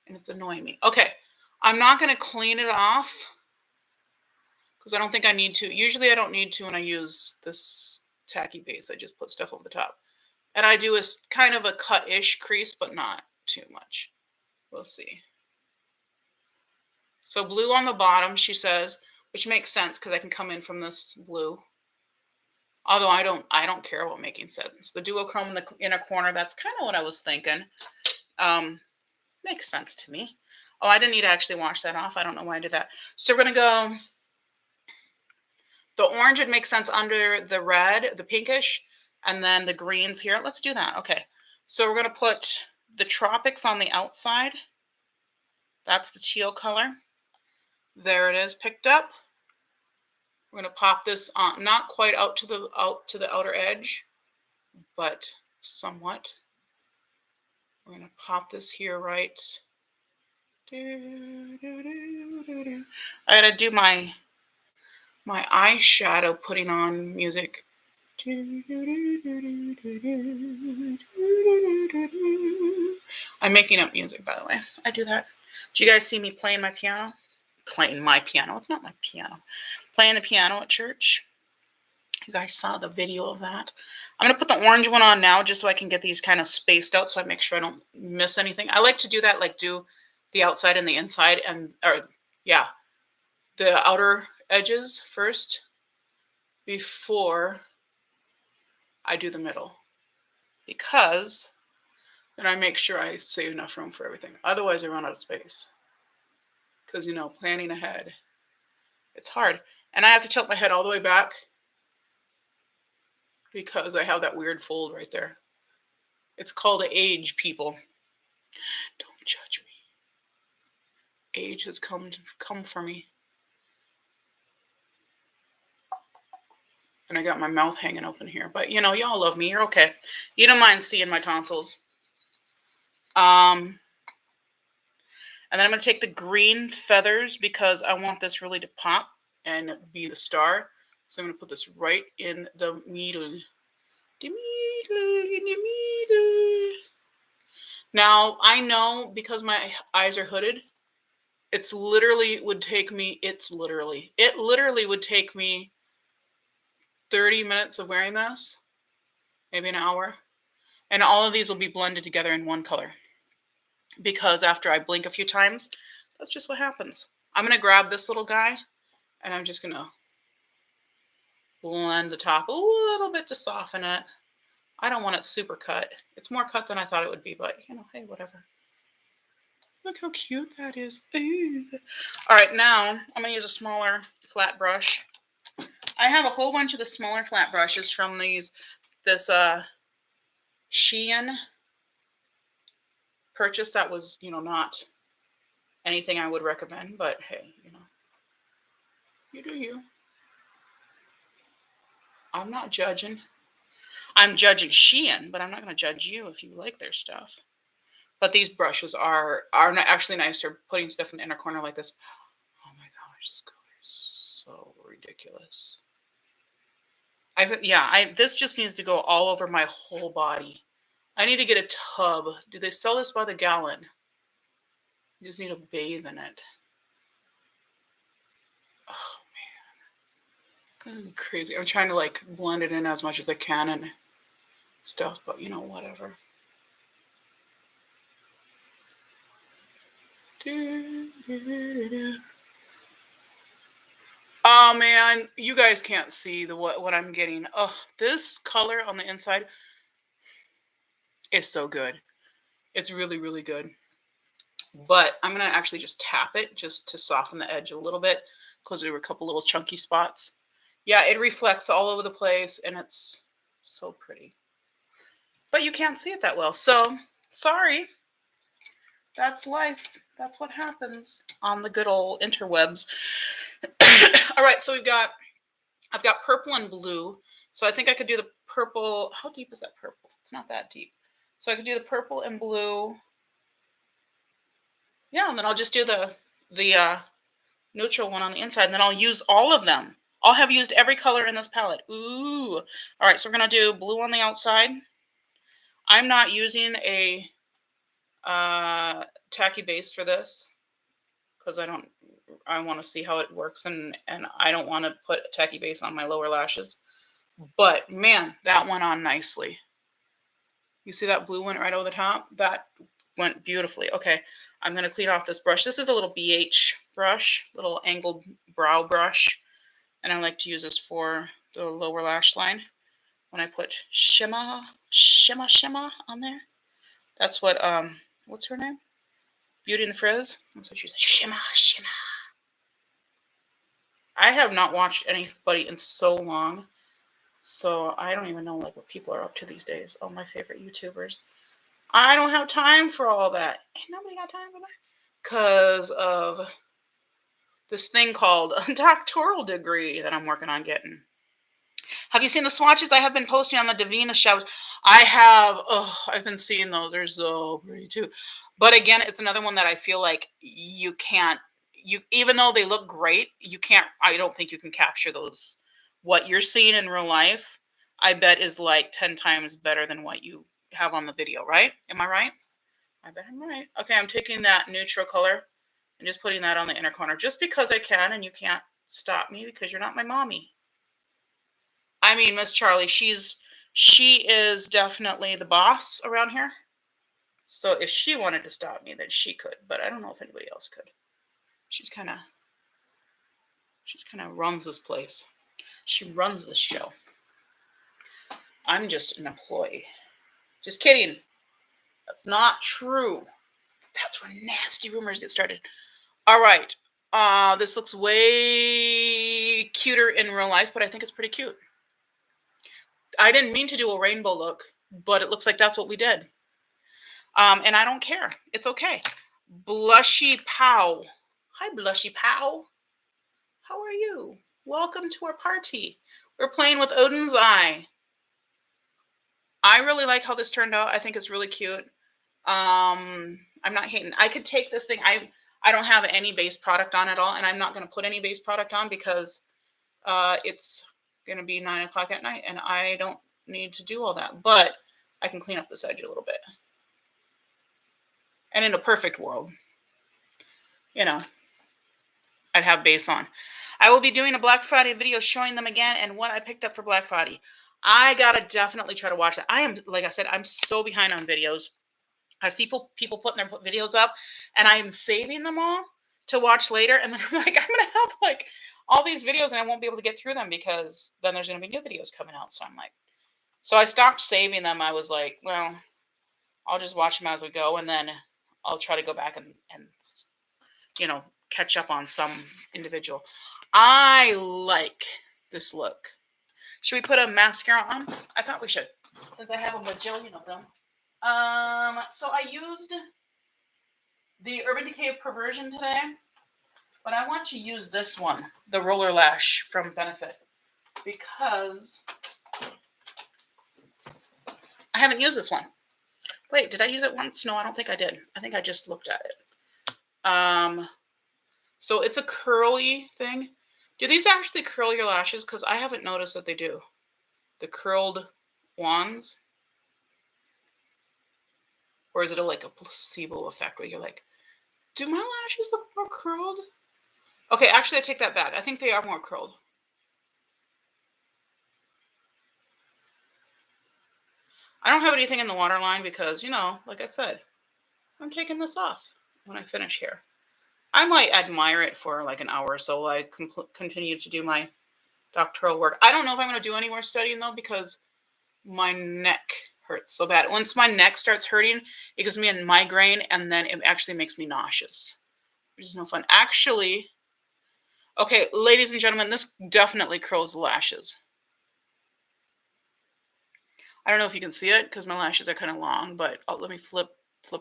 and it's annoying me. Okay, I'm not going to clean it off because I don't think I need to. Usually I don't need to when I use this tacky base. I just put stuff over the top. And I do a kind of a cut-ish crease, but not too much. We'll see. So blue on the bottom, she says, which makes sense because I can come in from this blue. Although I don't care about making sense. The duochrome in the inner corner, that's kind of what I was thinking. Makes sense to me. Oh, I didn't need to actually wash that off. I don't know why I did that. So we're going to go, the orange would make sense under the red, the pinkish, and then the greens here. Let's do that. Okay. So we're going to put the tropics on the outside. That's the teal color. There it is, picked up. We're going to pop this on, not quite out to the outer edge, but somewhat. We're going to pop this here right. I got to do my eyeshadow putting on music. I'm making up music, by the way. I do that. Do you guys see me playing my piano? Playing my piano. It's not my piano. Playing the piano at church. You guys saw the video of that. I'm going to put the orange one on now just so I can get these kind of spaced out so I make sure I don't miss anything. I like to do that, like do the outside and the inside the outer edges first before I do the middle, because then I make sure I save enough room for everything. Otherwise I run out of space because, planning ahead, it's hard. And I have to tilt my head all the way back because I have that weird fold right there. It's called age, people. Don't judge me. Age has come for me. And I got my mouth hanging open here. But, y'all love me. You're okay. You don't mind seeing my tonsils. And then I'm going to take the green feathers because I want this really to pop and be the star. So I'm going to put this right in the middle. Now, I know because my eyes are hooded, it literally would take me 30 minutes of wearing this, maybe an hour. And all of these will be blended together in one color. because after I blink a few times, that's just what happens. I'm going to grab this little guy and I'm just going to blend the top a little bit to soften it. I don't want it super cut. It's more cut than I thought it would be, but you know, hey, whatever. Look how cute that is. Ooh. All right, now I'm going to use a smaller flat brush. I have a whole bunch of the smaller flat brushes from this Shein purchase that was, not anything I would recommend, but hey, you do you. I'm not judging. I'm judging Shein, but I'm not going to judge you if you like their stuff. But these brushes are actually nice for putting stuff in the inner corner like this. Oh my gosh, this color is so ridiculous. This just needs to go all over my whole body. I need to get a tub. Do they sell this by the gallon? You just need to bathe in it. Oh man, this is crazy. I'm trying to blend it in as much as I can and stuff, but whatever. Oh man, you guys can't see what I'm getting. Oh, this color on the inside is so good. It's really, really good. But I'm going to actually just tap it just to soften the edge a little bit because there were a couple little chunky spots. Yeah, it reflects all over the place and it's so pretty. But you can't see it that well. So, sorry. That's life. That's what happens on the good old interwebs. All right, so I've got purple and blue. So I think I could do the purple. How deep is that purple? It's not that deep. So I could do the purple and blue. Yeah, and then I'll just do the neutral one on the inside, and then I'll use all of them. I'll have used every color in this palette. Ooh. All right, so we're going to do blue on the outside. I'm not using a tacky base for this because I want to see how it works, and I don't want to put a tacky base on my lower lashes. But man, that went on nicely. You see that blue went right over the top? That went beautifully. Okay, I'm going to clean off this brush. This is a little BH brush, little angled brow brush. And I like to use this for the lower lash line when I put shimmer on there. That's what, what's her name? Beauty and the Frizz. That's what she says. Shimmer. I have not watched anybody in so long, so I don't even know what people are up to these days. All my favorite YouTubers. I don't have time for all that. Ain't nobody got time for that. Because of this thing called a doctoral degree that I'm working on getting. Have you seen the swatches I have been posting on the Davina shows? I have. Oh, I've been seeing those. They're so pretty too. But again, it's another one that I feel like you can't. Even though they look great, you can't. I don't think you can capture those. What you're seeing in real life, I bet is like 10 times better than what you have on the video. Right? Am I right? I bet I'm right. Okay, I'm taking that neutral color and just putting that on the inner corner, just because I can, and you can't stop me because you're not my mommy. I mean, Miss Charlie, she is definitely the boss around here. So if she wanted to stop me, then she could. But I don't know if anybody else could. She's kind of runs this place. She runs this show. I'm just an employee. Just kidding. That's not true. That's where nasty rumors get started. All right. This looks way cuter in real life, but I think it's pretty cute. I didn't mean to do a rainbow look, but it looks like that's what we did. And I don't care. It's okay. Blushy Pow. Hi, Blushy Pow. How are you? Welcome to our party. We're playing with Oden's eye. I really like how this turned out. I think it's really cute. I'm not hating. I could take this thing. I don't have any base product on at all, and I'm not going to put any base product on because it's going to be 9 o'clock at night, and I don't need to do all that. But I can clean up this edge a little bit. And in a perfect world, I'd have base on. I will be doing a Black Friday video showing them again and what I picked up for Black Friday. I gotta definitely try to watch that. Like I said, I'm so behind on videos. I see people putting their videos up, and I am saving them all to watch later. And then I'm like, I'm gonna have like all these videos, and I won't be able to get through them because then there's gonna be new videos coming out. So I'm like, so I stopped saving them. I was like, well, I'll just watch them as we go, and then I'll try to go back and you know catch up on some individual. I like this look. Should we put a mascara on? I thought we should, since I have a bajillion of them. So I used the Urban Decay of Perversion today, but I want to use this one, the Roller Lash from Benefit, because I haven't used this one. Wait, did I use it once? No, I don't think I did. I think I just looked at it. So it's a curly thing. Do these actually curl your lashes? Because I haven't noticed that they do. The curled wands. Or is it like a placebo effect where you're like, do my lashes look more curled? Okay, actually I take that back. I think they are more curled. I don't have anything in the waterline because, like I said, I'm taking this off when I finish here. I might admire it for like an hour or so while I continue to do my doctoral work. I don't know if I'm going to do any more studying though, because my neck hurts so bad. Once my neck starts hurting, it gives me a migraine, and then it actually makes me nauseous, which is no fun. Actually, okay, ladies and gentlemen, this definitely curls the lashes. I don't know if you can see it because my lashes are kind of long, but let me flip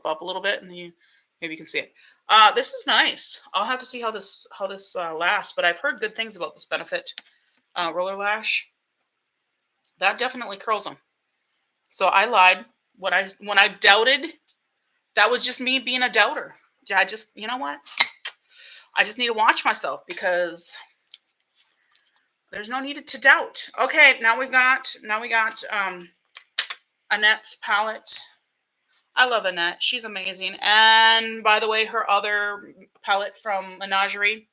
up a little bit, and then maybe you can see it. This is nice. I'll have to see how this lasts, but I've heard good things about this Benefit roller lash. That definitely curls them. So I lied. When I doubted, that was just me being a doubter. I just, you know what? I just need to watch myself because there's no need to doubt. Okay, now we got Annette's palette. I love Annette. She's amazing. And by the way, her other palette from Menagerie,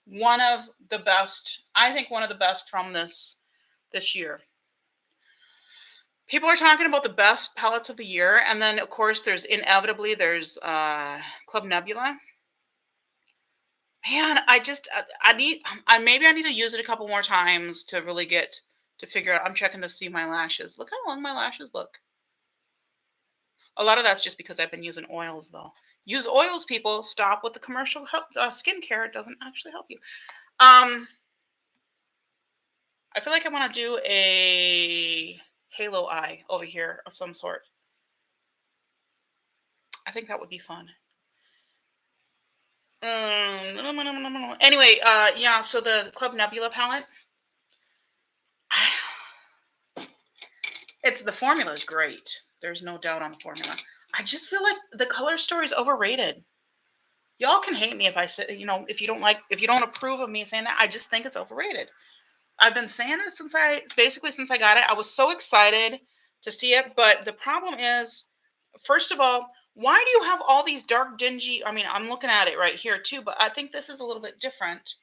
one of the best. I think one of the best from this year. People are talking about the best palettes of the year, and then of course there's Club Nebula. Man, maybe I need to use it a couple more times to really get to figure out. I'm checking to see my lashes. Look how long my lashes look. A lot of that's just because I've been using oils though. Use oils, people. Stop with the commercial skincare. It doesn't actually help you. I feel like I want to do a halo eye over here of some sort. I think that would be fun. Anyway, yeah, so the Club Nebula palette, the formula is great. There's no doubt on the formula. I just feel like the color story is overrated. Y'all can hate me if I say, if you don't approve of me saying that. I just think it's overrated. I've been saying it since I got it. I was so excited to see it, but the problem is, first of all, why do you have all these dark, dingy? I mean, I'm looking at it right here too, but I think this is a little bit different.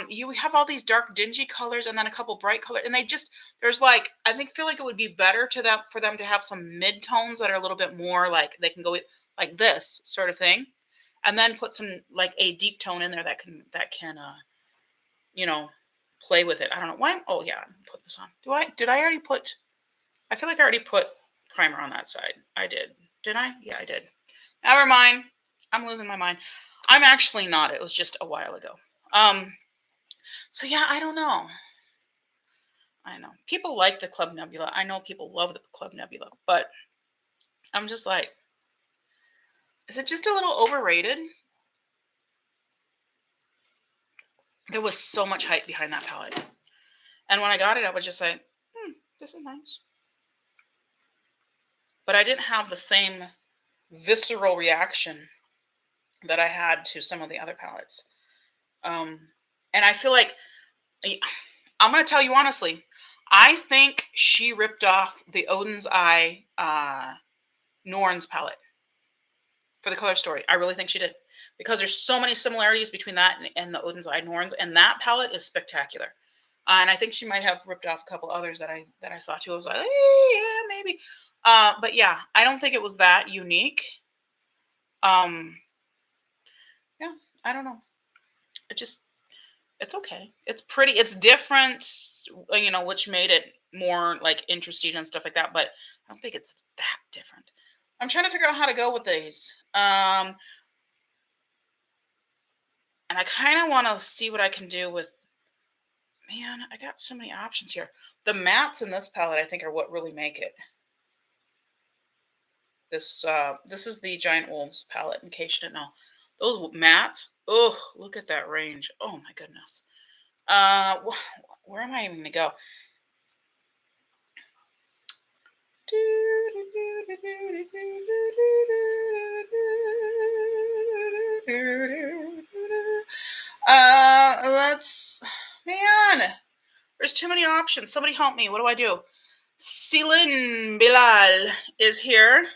You have all these dark, dingy colors, and then a couple bright colors, and feel like it would be better for them to have some mid tones that are a little bit more like they can go with, like this sort of thing, and then put some like a deep tone in there that can play with it. I don't know why. Oh yeah, put this on. Did I already put? I feel like I already put primer on that side. I did. Did I? Yeah, I did. Never mind. I'm losing my mind. I'm actually not. It was just a while ago. So yeah, I don't know. I know people like the Club Nebula. I know people love the Club Nebula, but I'm just like, is it just a little overrated? There was so much hype behind that palette, and when I got it, I was just like, this is nice. But I didn't have the same visceral reaction that I had to some of the other palettes. And I feel like, I'm going to tell you honestly, I think she ripped off the Oden's Eye Norns palette for the color story. I really think she did. Because there's so many similarities between that and the Oden's Eye Norns. And that palette is spectacular. And I think she might have ripped off a couple others that I saw too. I was like, yeah, maybe. But yeah, I don't think it was that unique. Um, yeah, I don't know. It just it's okay. It's pretty. It's different, which made it more like interesting and stuff like that. But I don't think it's that different. I'm trying to figure out how to go with these. And I kind of want to see what I can do with. Man, I got so many options here. The mattes in this palette, I think, are what really make it. This is the Giant Wolves palette. In case you didn't know, those mattes. Oh, look at that range. Oh my goodness. Where am I even gonna go? Let's. Man, there's too many options. Somebody help me. What do I do? Celine Bilal is here.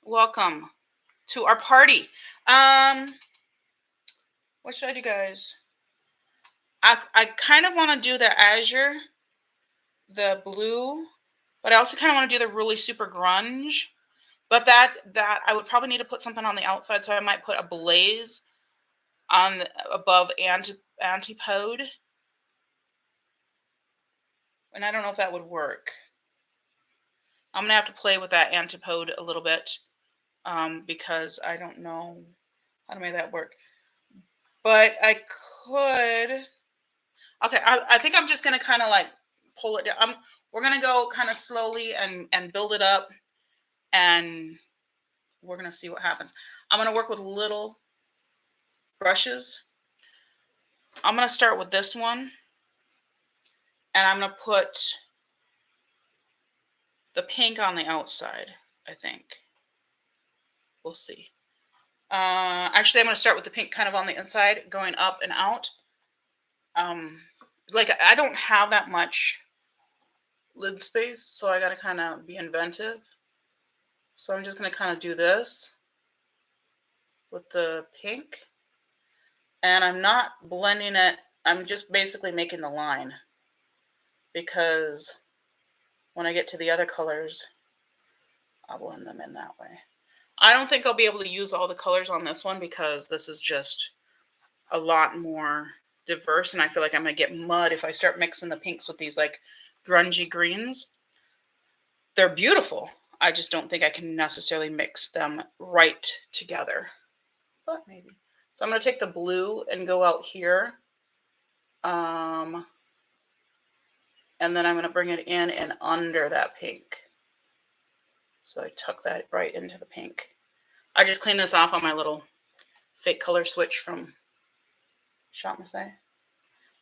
Welcome to our party. What should I do, guys? I kind of want to do the azure, the blue, but I also kind of want to do the really super grunge. But that I would probably need to put something on the outside, so I might put a blaze on above antipode, and I don't know if that would work. I'm gonna have to play with that antipode a little bit, because I don't know how to make that work. But I could. Okay, I think I'm just gonna kind of like pull it down. We're gonna go kind of slowly and build it up, and we're gonna see what happens. I'm gonna work with little brushes. I'm gonna start with this one, and I'm gonna put the pink on the outside. I think we'll see. Actually, I'm gonna start with the pink kind of on the inside, going up and out. Um, like I don't have that much lid space, so I gotta kind of be inventive. So I'm just gonna kind of do this with the pink, and I'm not blending it. I'm just basically making the line, because when I get to the other colors, I'll blend them in that way. I don't think I'll be able to use all the colors on this one, because this is just a lot more diverse, and I feel like I'm going to get mud if I start mixing the pinks with these like grungy greens. They're beautiful. I just don't think I can necessarily mix them right together, but maybe. So I'm going to take the blue and go out here. And then I'm going to bring it in and under that pink. So I tuck that right into the pink. I just cleaned this off on my little fake color switch from Shop Messiah.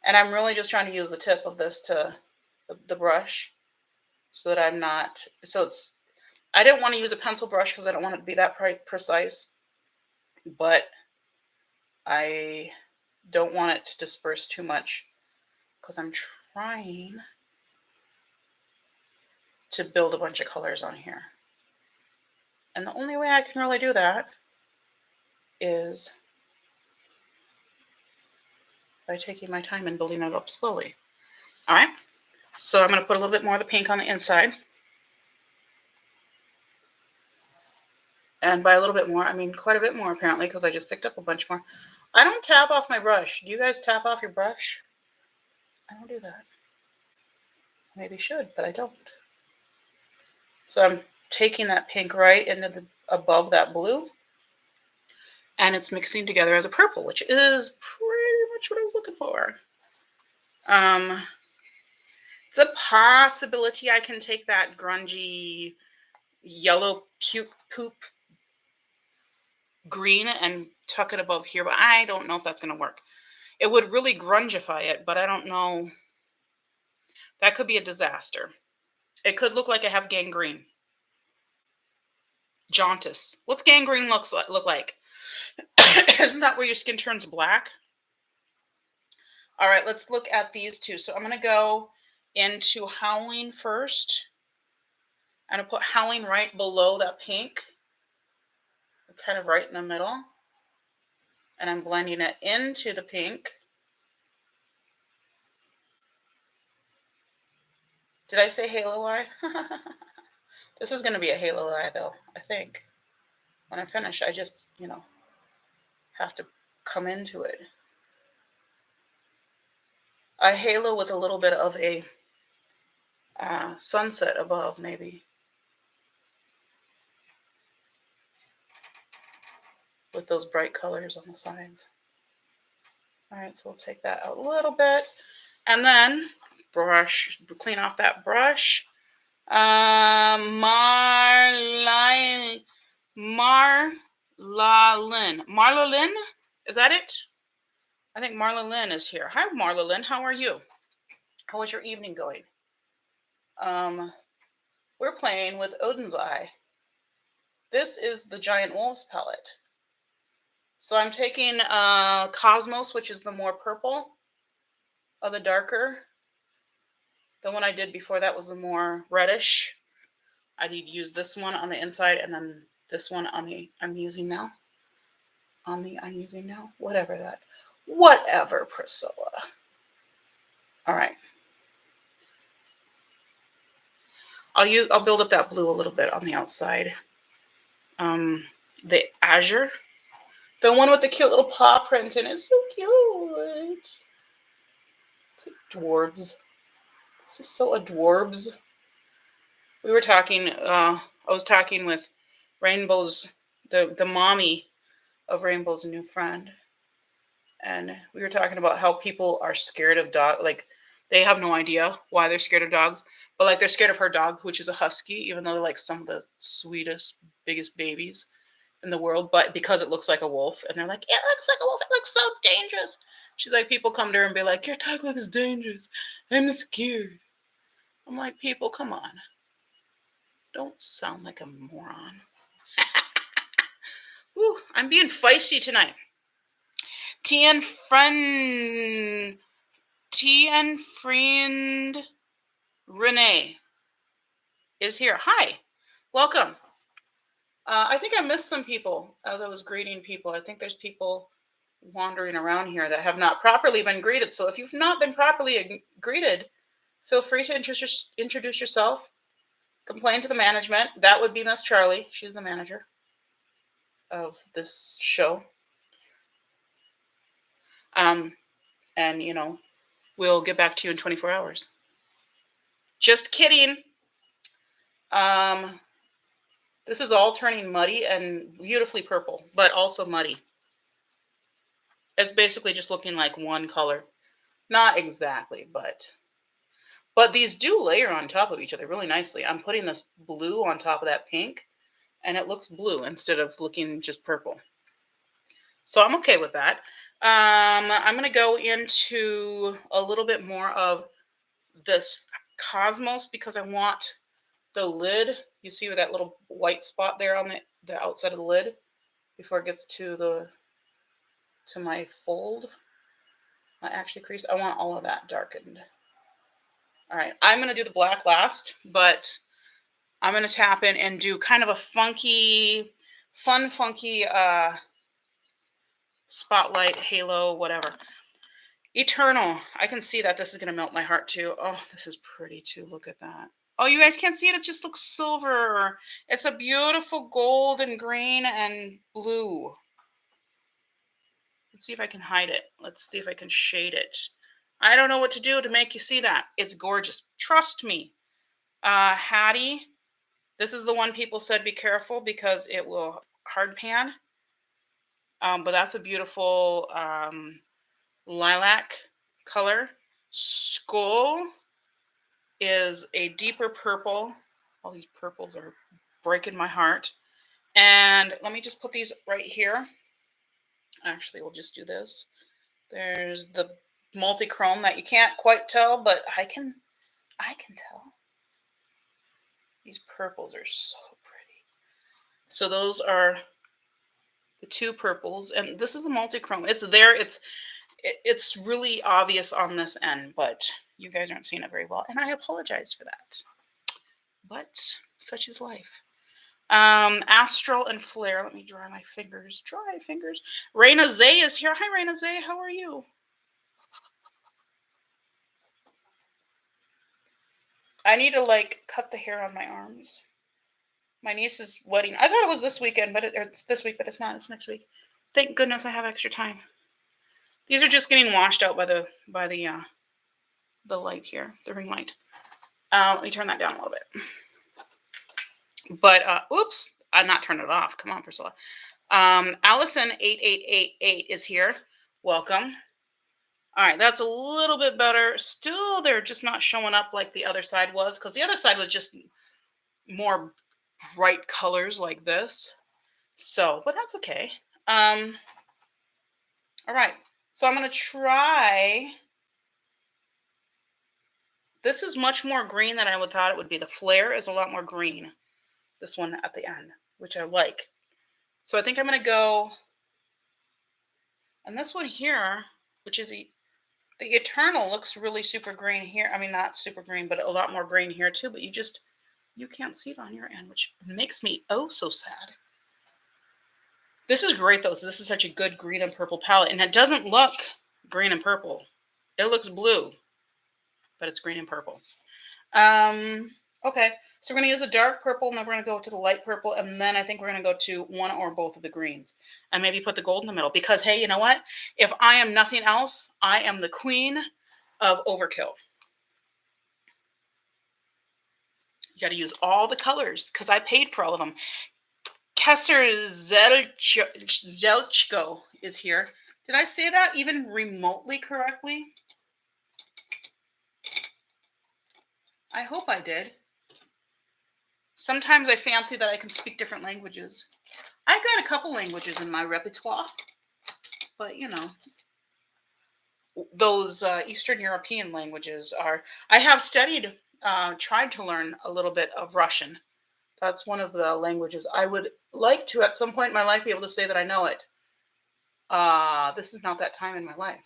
And I'm really just trying to use the tip of this to the brush, so that I'm not, so it's, I didn't want to use a pencil brush because I don't want it to be that precise, but I don't want it to disperse too much, because I'm trying to build a bunch of colors on here. And the only way I can really do that is by taking my time and building it up slowly. All right, so I'm going to put a little bit more of the pink on the inside. And by a little bit more, I mean quite a bit more, apparently, because I just picked up a bunch more. I don't tap off my brush. Do you guys tap off your brush? I don't do that. Maybe should, but I don't. So I'm taking that pink right into the above that blue, and it's mixing together as a purple, which is pretty much what I was looking for. It's a possibility I can take that grungy yellow poop green and tuck it above here, but I don't know if that's going to work. It would really grungify it, but I don't know. That could be a disaster. It could look like I have gangrene. Jaundice. What's gangrene look like? Isn't that where your skin turns black? All right, let's look at these two. So I'm going to go into Howling first. I'm going to put Howling right below that pink, kind of right in the middle. And I'm blending it into the pink. Did I say halo eye? This is going to be a halo eye though, I think. When I finish, I just, have to come into it. A halo with a little bit of a sunset above, maybe. With those bright colors on the sides. All right, so we'll take that out a little bit. And then clean off that brush. Marlalyn. Marlalyn? Is that it? I think Marla Lynn is here. Hi, Marla Lynn. How are you? How was your evening going? We're playing with Oden's Eye. This is the Giant Wolves palette. So I'm taking Cosmos, which is the more purple of the darker. The one I did before that was the more reddish. I need to use this one on the inside and then this one on the I'm using now. Whatever, Priscilla. All right. I'll build up that blue a little bit on the outside. The azure. The one with the cute little paw print in it is so cute. It's adorbs. This is so adorbs. We were talking, I was talking with Rainbow's, the mommy of Rainbow's new friend. And we were talking about how people are scared of dogs. Like, they have no idea why they're scared of dogs. But, like, they're scared of her dog, which is a husky, even though they're, like, some of the sweetest, biggest babies in the world. But because it looks like a wolf. And they're like, it looks like a wolf. It looks so dangerous. She's like, people come to her and be like, your dog looks dangerous. I'm scared. I'm like, people, come on. Don't sound like a moron. Woo, I'm being feisty tonight. Tien friend Renee is here. Hi, welcome. I think I missed some people as I was greeting people. I think there's people wandering around here that have not properly been greeted. So if you've not been properly greeted, feel free to introduce yourself. Complain to the management. That would be Miss Charlie. She's the manager of this show. And we'll get back to you in 24 hours. Just kidding. This is all turning muddy and beautifully purple, but also muddy. It's basically just looking like one color. Not exactly, but these do layer on top of each other really nicely. I'm putting this blue on top of that pink, and it looks blue instead of looking just purple. So I'm okay with that. I'm going to go into a little bit more of this Cosmos because I want the lid. You see with that little white spot there on the outside of the lid before it gets to my fold, my actually crease. I want all of that darkened. All right, I'm going to do the black last, but I'm going to tap in and do kind of a funky spotlight, halo, whatever. Eternal. I can see that this is going to melt my heart too. Oh, this is pretty too. Look at that. Oh, you guys can't see it. It just looks silver. It's a beautiful gold and green and blue. Let's see if I can hide it. Let's see if I can shade it. I don't know what to do to make you see that. It's gorgeous. Trust me. Hattie. This is the one people said be careful because it will hard pan. But that's a beautiful lilac color. Skull is a deeper purple. All these purples are breaking my heart. And let me just put these right here. Actually, we'll just do this. There's the multi-chrome that you can't quite tell, but I can tell. These purples are so pretty. So those are the two purples, and this is the multi-chrome. It's there. It's really obvious on this end, but you guys aren't seeing it very well, and I apologize for that. But such is life. Astral and Flare. Let me dry my fingers. Dry fingers. Raina Zay is here. Hi, Raina Zay. How are you? I need to cut the hair on my arms. my niece's wedding. I thought it was this weekend, but it's this week, but it's not. It's next week. Thank goodness I have extra time. These are just getting washed out by the light here, the ring light. Let me turn that down a little bit. But oops, I'm not turning it off. Come on, Priscilla. Allison8888 is here. Welcome. All right, that's a little bit better. Still, they're just not showing up like the other side was, because the other side was just more bright colors like this. So, but that's okay. All right, so I'm going to try. This is much more green than I would thought it would be. The flare is a lot more green. This one at the end, which I like. So I think I'm going to go. And this one here, which is the Eternal, looks really super green here. I mean, not super green, but a lot more green here too. But you can't see it on your end, which makes me oh so sad. This is great though. So this is such a good green and purple palette. And it doesn't look green and purple. It looks blue, but it's green and purple. Okay, so we're going to use a dark purple, and then we're going to go to the light purple, and then I think we're going to go to one or both of the greens, and maybe put the gold in the middle, because, hey, you know what? If I am nothing else, I am the queen of overkill. You got to use all the colors, because I paid for all of them. Kesser Zelchko is here. Did I say that even remotely correctly? I hope I did. Sometimes I fancy that I can speak different languages. I've got a couple languages in my repertoire, but you know, those Eastern European languages are. I have studied, tried to learn a little bit of Russian. That's one of the languages I would like to, at some point in my life, be able to say that I know it. This is not that time in my life,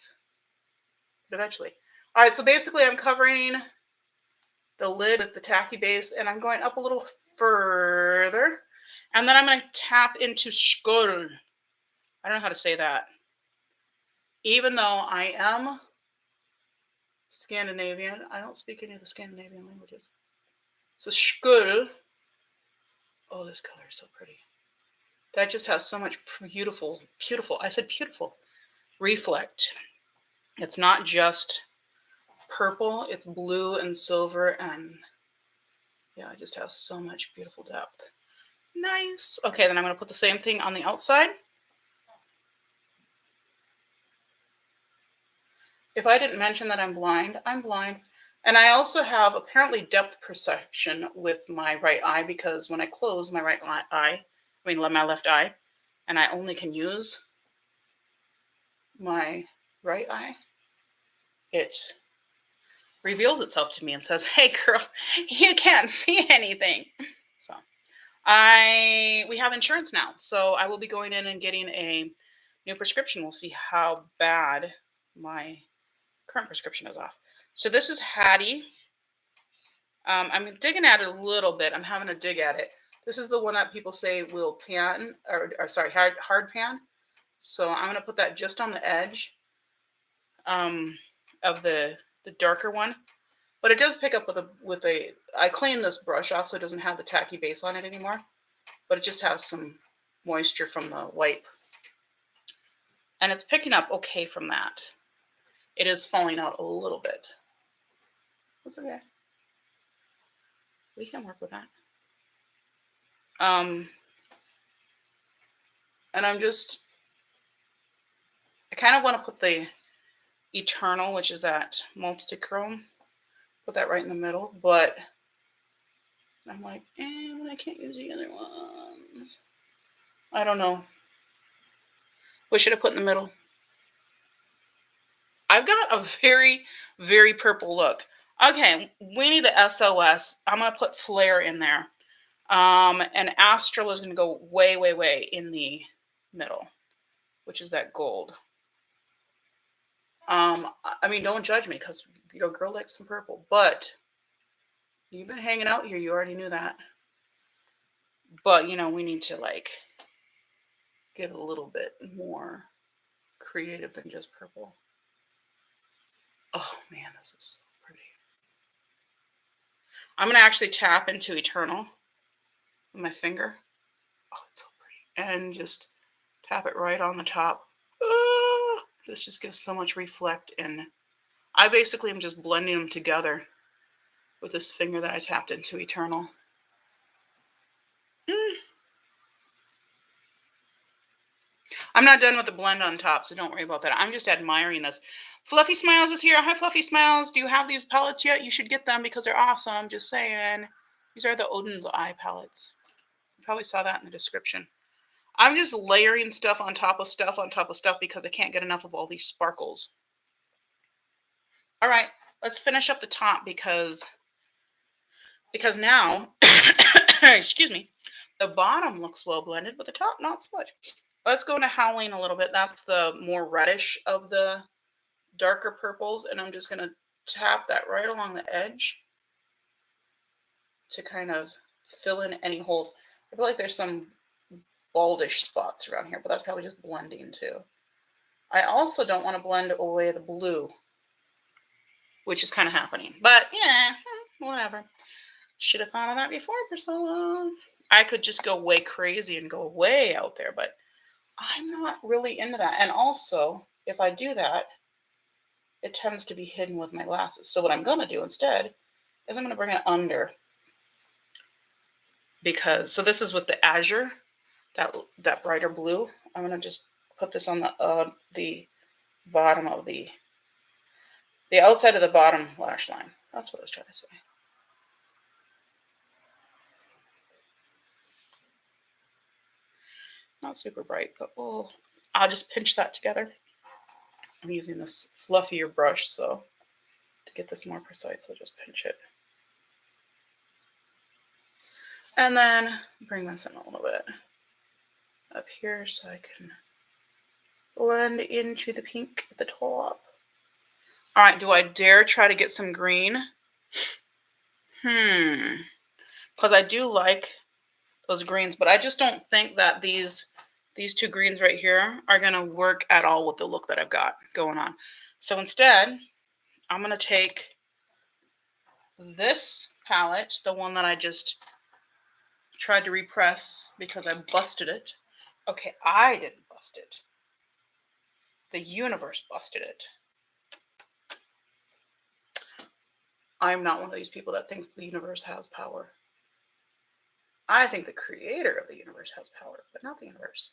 but eventually. All right, so basically I'm covering the lid with the tacky base, and I'm going up a little further, and then I'm going to tap into skol. I don't know how to say that. Even though I am Scandinavian, I don't speak any of the Scandinavian languages. So skol. Oh, this color is so pretty. That just has so much beautiful, I said beautiful, reflect. It's not just purple, it's blue and silver, and yeah, it just has so much beautiful depth. Nice. Okay, then I'm going to put the same thing on the outside. If I didn't mention that I'm blind, I'm blind. And I also have apparently depth perception with my right eye, because when I close my my left eye, and I only can use my right eye, it reveals itself to me and says, "Hey girl, you can't see anything." So we have insurance now. So I will be going in and getting a new prescription. We'll see how bad my current prescription is off. So this is Hattie. I'm digging at it a little bit. I'm having to dig at it. This is the one that people say will pan, or sorry, hard pan. So I'm going to put that just on the edge of the darker one. But it does pick up with a. I cleaned this brush off so it doesn't have the tacky base on it anymore. But it just has some moisture from the wipe. And it's picking up okay from that. It is falling out a little bit. That's okay. We can work with that. And I kind of want to put the Eternal, which is that multi-chrome, put that right in the middle, but I'm like, I can't use the other one. I don't know. What should I put in the middle? I've got a very, very purple look. Okay, we need a SOS. I'm going to put Flare in there. And Astral is going to go way, way, way in the middle, which is that gold. I mean, don't judge me, because your girl likes some purple, but you've been hanging out here. You already knew that. But, you know, we need to, like, get a little bit more creative than just purple. Oh, man, this is so pretty. I'm going to actually tap into Eternal with my finger. Oh, it's so pretty. And just tap it right on the top. This just gives so much reflect. And I basically am just blending them together with this finger that I tapped into Eternal. I'm not done with the blend on top, so don't worry about that. I'm just admiring this. Fluffy Smiles is here. Hi, Fluffy Smiles. Do you have these palettes yet? You should get them because they're awesome. Just saying. These are the Oden's eye palettes. You probably saw that in the description. I'm just layering stuff on top of stuff on top of stuff because I can't get enough of all these sparkles. All right, let's finish up the top because now, excuse me, the bottom looks well blended, but the top not so much. Let's go into Howling a little bit. That's the more reddish of the darker purples, and I'm just going to tap that right along the edge to kind of fill in any holes. I feel like there's some baldish spots around here, but that's probably just blending too. I also don't want to blend away the blue, which is kind of happening. But yeah, whatever. Should have thought of that before, Priscilla. I could just go way crazy and go way out there, but I'm not really into that. And also, if I do that, it tends to be hidden with my glasses. So what I'm going to do instead is I'm going to bring it under. Because, so this is with the azure, that brighter blue. I'm going to just put this on the bottom of the outside of the bottom lash line. That's what I was trying to say. Not super bright, but I'll just pinch that together. I'm using this fluffier brush, so to get this more precise, I'll just pinch it. And then bring this in a little bit up here so I can blend into the pink at the top. All right, do I dare try to get some green? Because I do like those greens, but I just don't think that these two greens right here are going to work at all with the look that I've got going on. So instead, I'm going to take this palette, the one that I just tried to repress because I busted it. Okay, I didn't bust it. The universe busted it. I'm not one of these people that thinks the universe has power. I think the creator of the universe has power, but not the universe.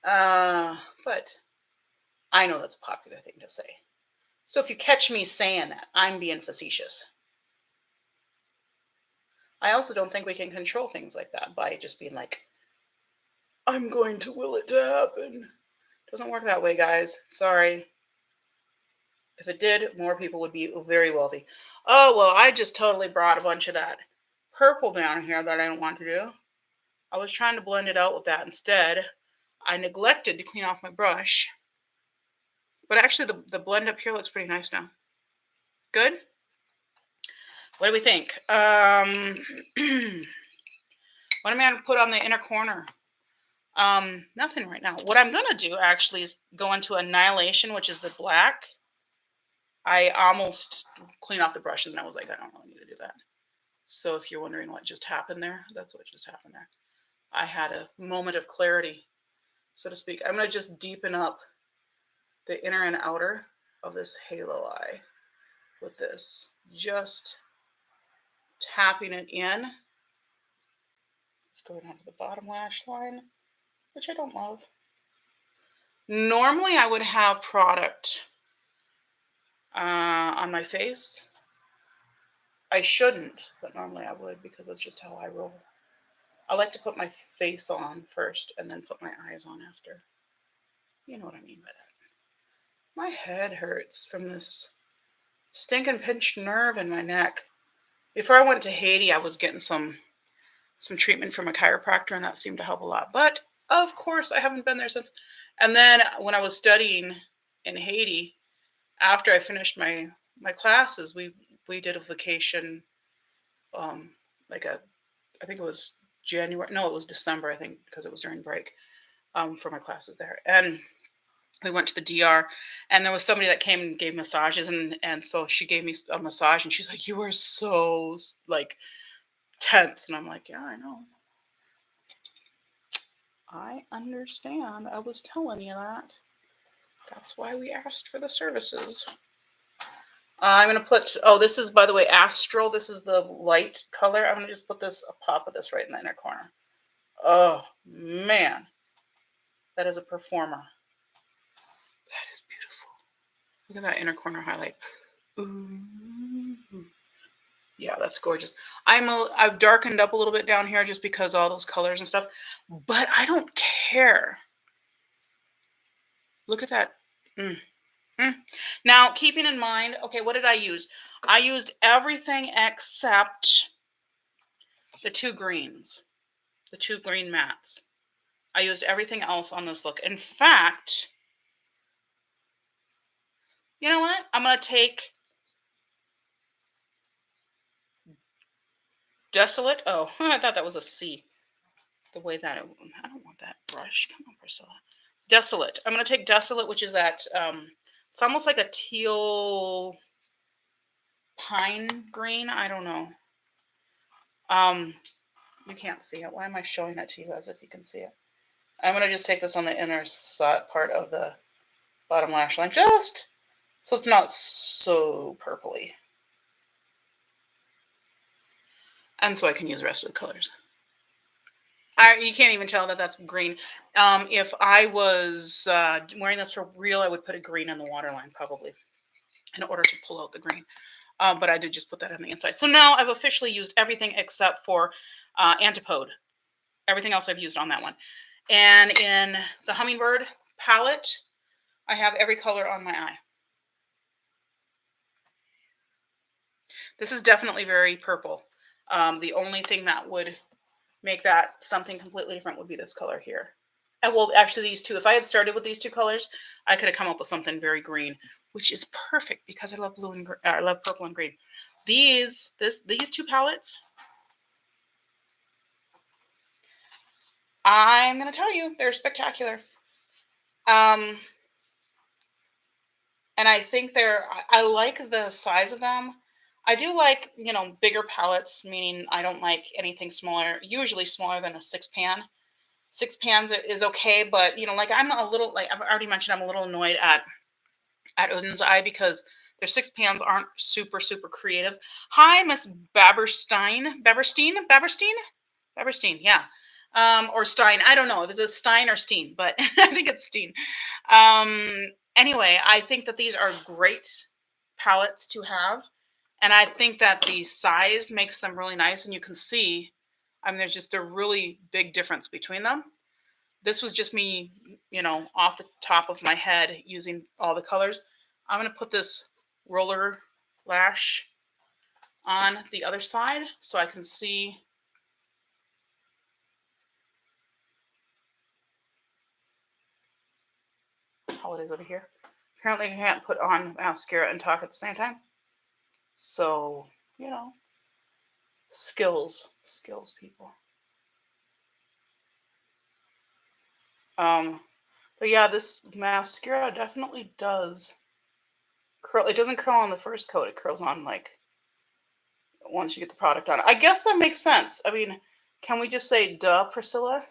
But I know that's a popular thing to say. So if you catch me saying that, I'm being facetious. I also don't think we can control things like that by just being like, I'm going to will it to happen. It doesn't work that way, guys. Sorry. If it did, more people would be very wealthy. Oh, well, I just totally brought a bunch of that purple down here that I didn't want to do. I was trying to blend it out with that instead. I neglected to clean off my brush. But actually, the blend up here looks pretty nice now. Good? What do we think? What am I going to put on the inner corner? Nothing right now. What I'm going to do actually is go into Annihilation, which is the black. I almost cleaned off the brush and then I was like, I don't really need to do that. So if you're wondering what just happened there, that's what just happened there. I had a moment of clarity, so to speak. I'm going to just deepen up the inner and outer of this halo eye with this. Just tapping it in. Just going onto the bottom lash line, which I don't love. Normally I would have product on my face. I shouldn't, but normally I would because that's just how I roll. I like to put my face on first and then put my eyes on after. You know what I mean by that. My head hurts from this stinking pinched nerve in my neck. Before I went to Haiti, I was getting some treatment from a chiropractor, and that seemed to help a lot. But of course, I haven't been there since. And then when I was studying in Haiti, after I finished my classes, we did a vacation, I think it was January. No, it was December, I think, because it was during break for my classes there. And we went to the DR, and there was somebody that came and gave massages, and so she gave me a massage, and she's like, "You were so like tense," and I'm like, "Yeah, I know." I understand. I was telling you that. That's why we asked for the services. I'm going to put, oh, this is, by the way, Astral. This is the light color. I'm going to just put this, a pop of this right in the inner corner. Oh, man. That is a performer. That is beautiful. Look at that inner corner highlight. Ooh. Yeah, that's gorgeous. I've darkened up a little bit down here just because all those colors and stuff, but I don't care. Look at that. Mm. Mm. Now, keeping in mind, okay, what did I use? I used everything except the two greens, the two green mats. I used everything else on this look. In fact, you know what? I'm going to take Desolate. Oh, I thought that was a C. The way that I don't want that brush. Come on, Priscilla. Desolate. I'm going to take Desolate, which is that, it's almost like a teal pine green. I don't know. You can't see it. Why am I showing that to you as if you can see it? I'm going to just take this on the inner part of the bottom lash line, just so it's not so purpley. And so I can use the rest of the colors. You can't even tell that that's green. If I was wearing this for real, I would put a green in the waterline probably in order to pull out the green. But I did just put that on the inside. So now I've officially used everything except for Antipode. Everything else I've used on that one. And in the Hummingbird palette, I have every color on my eye. This is definitely very purple. The only thing that would make that something completely different would be this color here. And well, actually these two, if I had started with these two colors, I could have come up with something very green, which is perfect because I love blue and I love purple and green. These two palettes, I'm going to tell you, they're spectacular. And I think I like the size of them. I do like, bigger palettes, meaning I don't like anything smaller, usually smaller than a 6-pan. 6 pans is okay, but like I'm a little, like I've already mentioned, I'm a little annoyed at Oden's Eye because their 6 pans aren't super creative. Hi, Miss Baberstein, yeah, or Stein. I don't know if it's a Stein or Steen, but I think it's Steen. Anyway, I think that these are great palettes to have, and I think that the size makes them really nice, and you can see, there's just a really big difference between them. This was just me, off the top of my head using all the colors. I'm going to put this roller lash on the other side so I can see how it is over here. Apparently I can't put on mascara and talk at the same time. So, skills, people. But yeah, this mascara definitely does curl. It doesn't curl on the first coat. It curls on once you get the product on. I guess that makes sense. I mean, can we just say duh, Priscilla?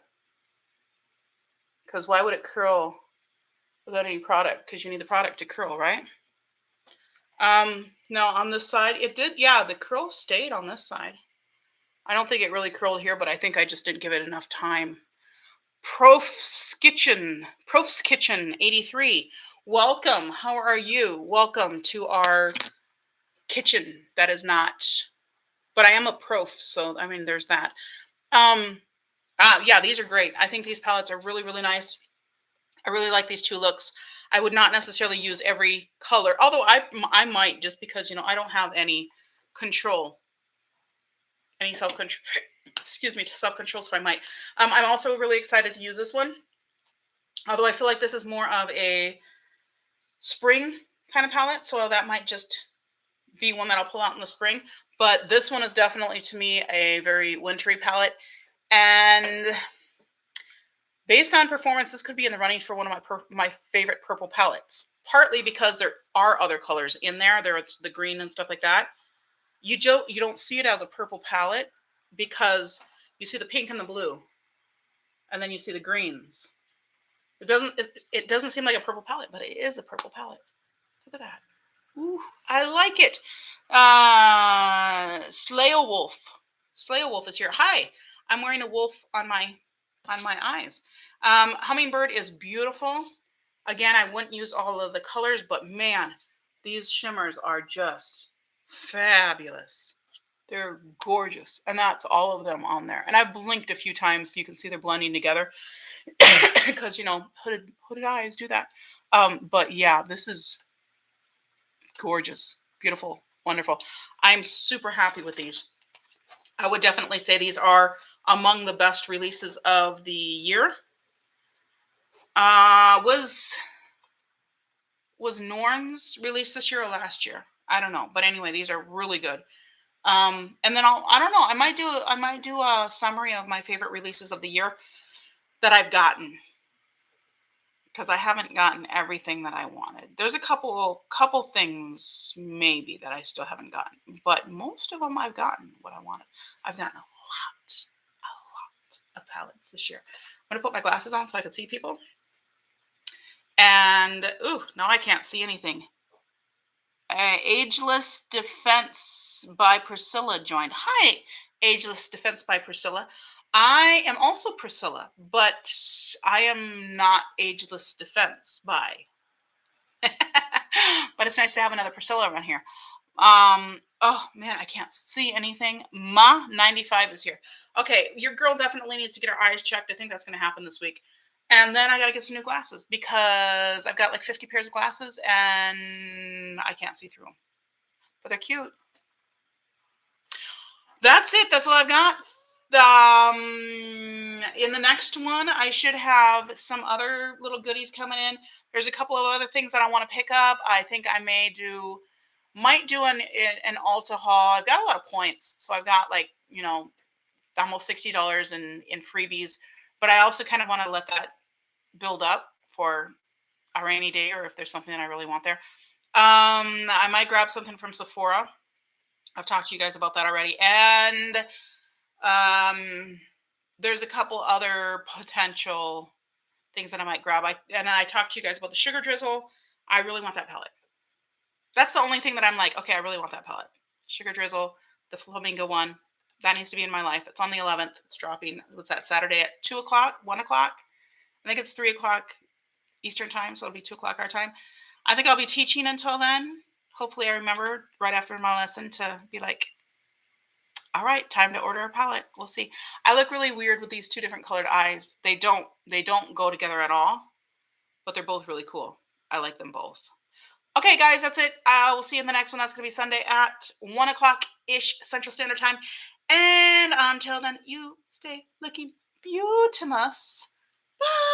Because why would it curl without any product? Because you need the product to curl, right? No, on this side, it did. Yeah, the curl stayed on this side. I don't think it really curled here, but I think I just didn't give it enough time. Prof's Kitchen 83. Welcome. How are you? Welcome to our kitchen. That is not, but I am a prof, so there's that. Yeah, these are great. I think these palettes are really nice. I really like these two looks. I would not necessarily use every color, although I might, just because I don't have any control, any self-control. Excuse me, to self-control, so I might. I'm also really excited to use this one, although I feel like this is more of a spring kind of palette, so that might just be one that I'll pull out in the spring. But this one is definitely, to me, a very wintry palette, and based on performance, this could be in the running for one of my favorite purple palettes. Partly because there are other colors in there. There's the green and stuff like that. You don't see it as a purple palette because you see the pink and the blue. And then you see the greens. It doesn't seem like a purple palette, but it is a purple palette. Look at that. Ooh, I like it. Slay a Wolf. Slay a Wolf is here. Hi. I'm wearing a wolf on my eyes. Hummingbird is beautiful. Again, I wouldn't use all of the colors, but man, these shimmers are just fabulous. They're gorgeous. And that's all of them on there. And I've blinked a few times so you can see they're blending together because, hooded eyes do that. But yeah, this is gorgeous, beautiful, wonderful. I'm super happy with these. I would definitely say these are among the best releases of the year. Was Norns released this year or last year? I don't know, but anyway, these are really good. And then I don't know, I might do a summary of my favorite releases of the year that I've gotten, because I haven't gotten everything that I wanted. There's a couple things maybe that I still haven't gotten, but most of them I've gotten what I wanted. I've gotten a lot of palettes this year. I'm gonna put my glasses on so I can see people. And ooh, now I can't see anything. Ageless Defense by Priscilla joined. Hi, Ageless Defense by Priscilla. I am also Priscilla, but I am not Ageless Defense by. But it's nice to have another Priscilla around here. Oh man, I can't see anything. Ma 95 is here. Okay, your girl definitely needs to get her eyes checked. I think that's going to happen this week. And then I got to get some new glasses because I've got like 50 pairs of glasses and I can't see through them. But they're cute. That's it. That's all I've got. In the next one, I should have some other little goodies coming in. There's a couple of other things that I want to pick up. I think I might do an Ulta haul. I've got a lot of points, so I've got like almost $60 in freebies. But I also kind of want to let that build up for a rainy day, or if there's something that I really want there. I might grab something from Sephora. I've talked to you guys about that already. And there's a couple other potential things that I might grab. I talked to you guys about the Sugar Drizzle. I really want that palette. That's the only thing that I'm like, okay, I really want that palette. Sugar Drizzle, the Flamingo one. That needs to be in my life. It's on the 11th. It's dropping. What's that, Saturday at 2 o'clock, 1 o'clock? I think it's 3 o'clock Eastern time, so it'll be 2 o'clock our time. I think I'll be teaching until then. Hopefully I remember right after my lesson to be like, all right, time to order a palette. We'll see. I look really weird with these two different colored eyes. They don't go together at all, but they're both really cool. I like them both. Okay, guys, that's it. We'll see you in the next one. That's going to be Sunday at 1 o'clock-ish Central Standard Time. And until then, you stay looking beautimous. Bye.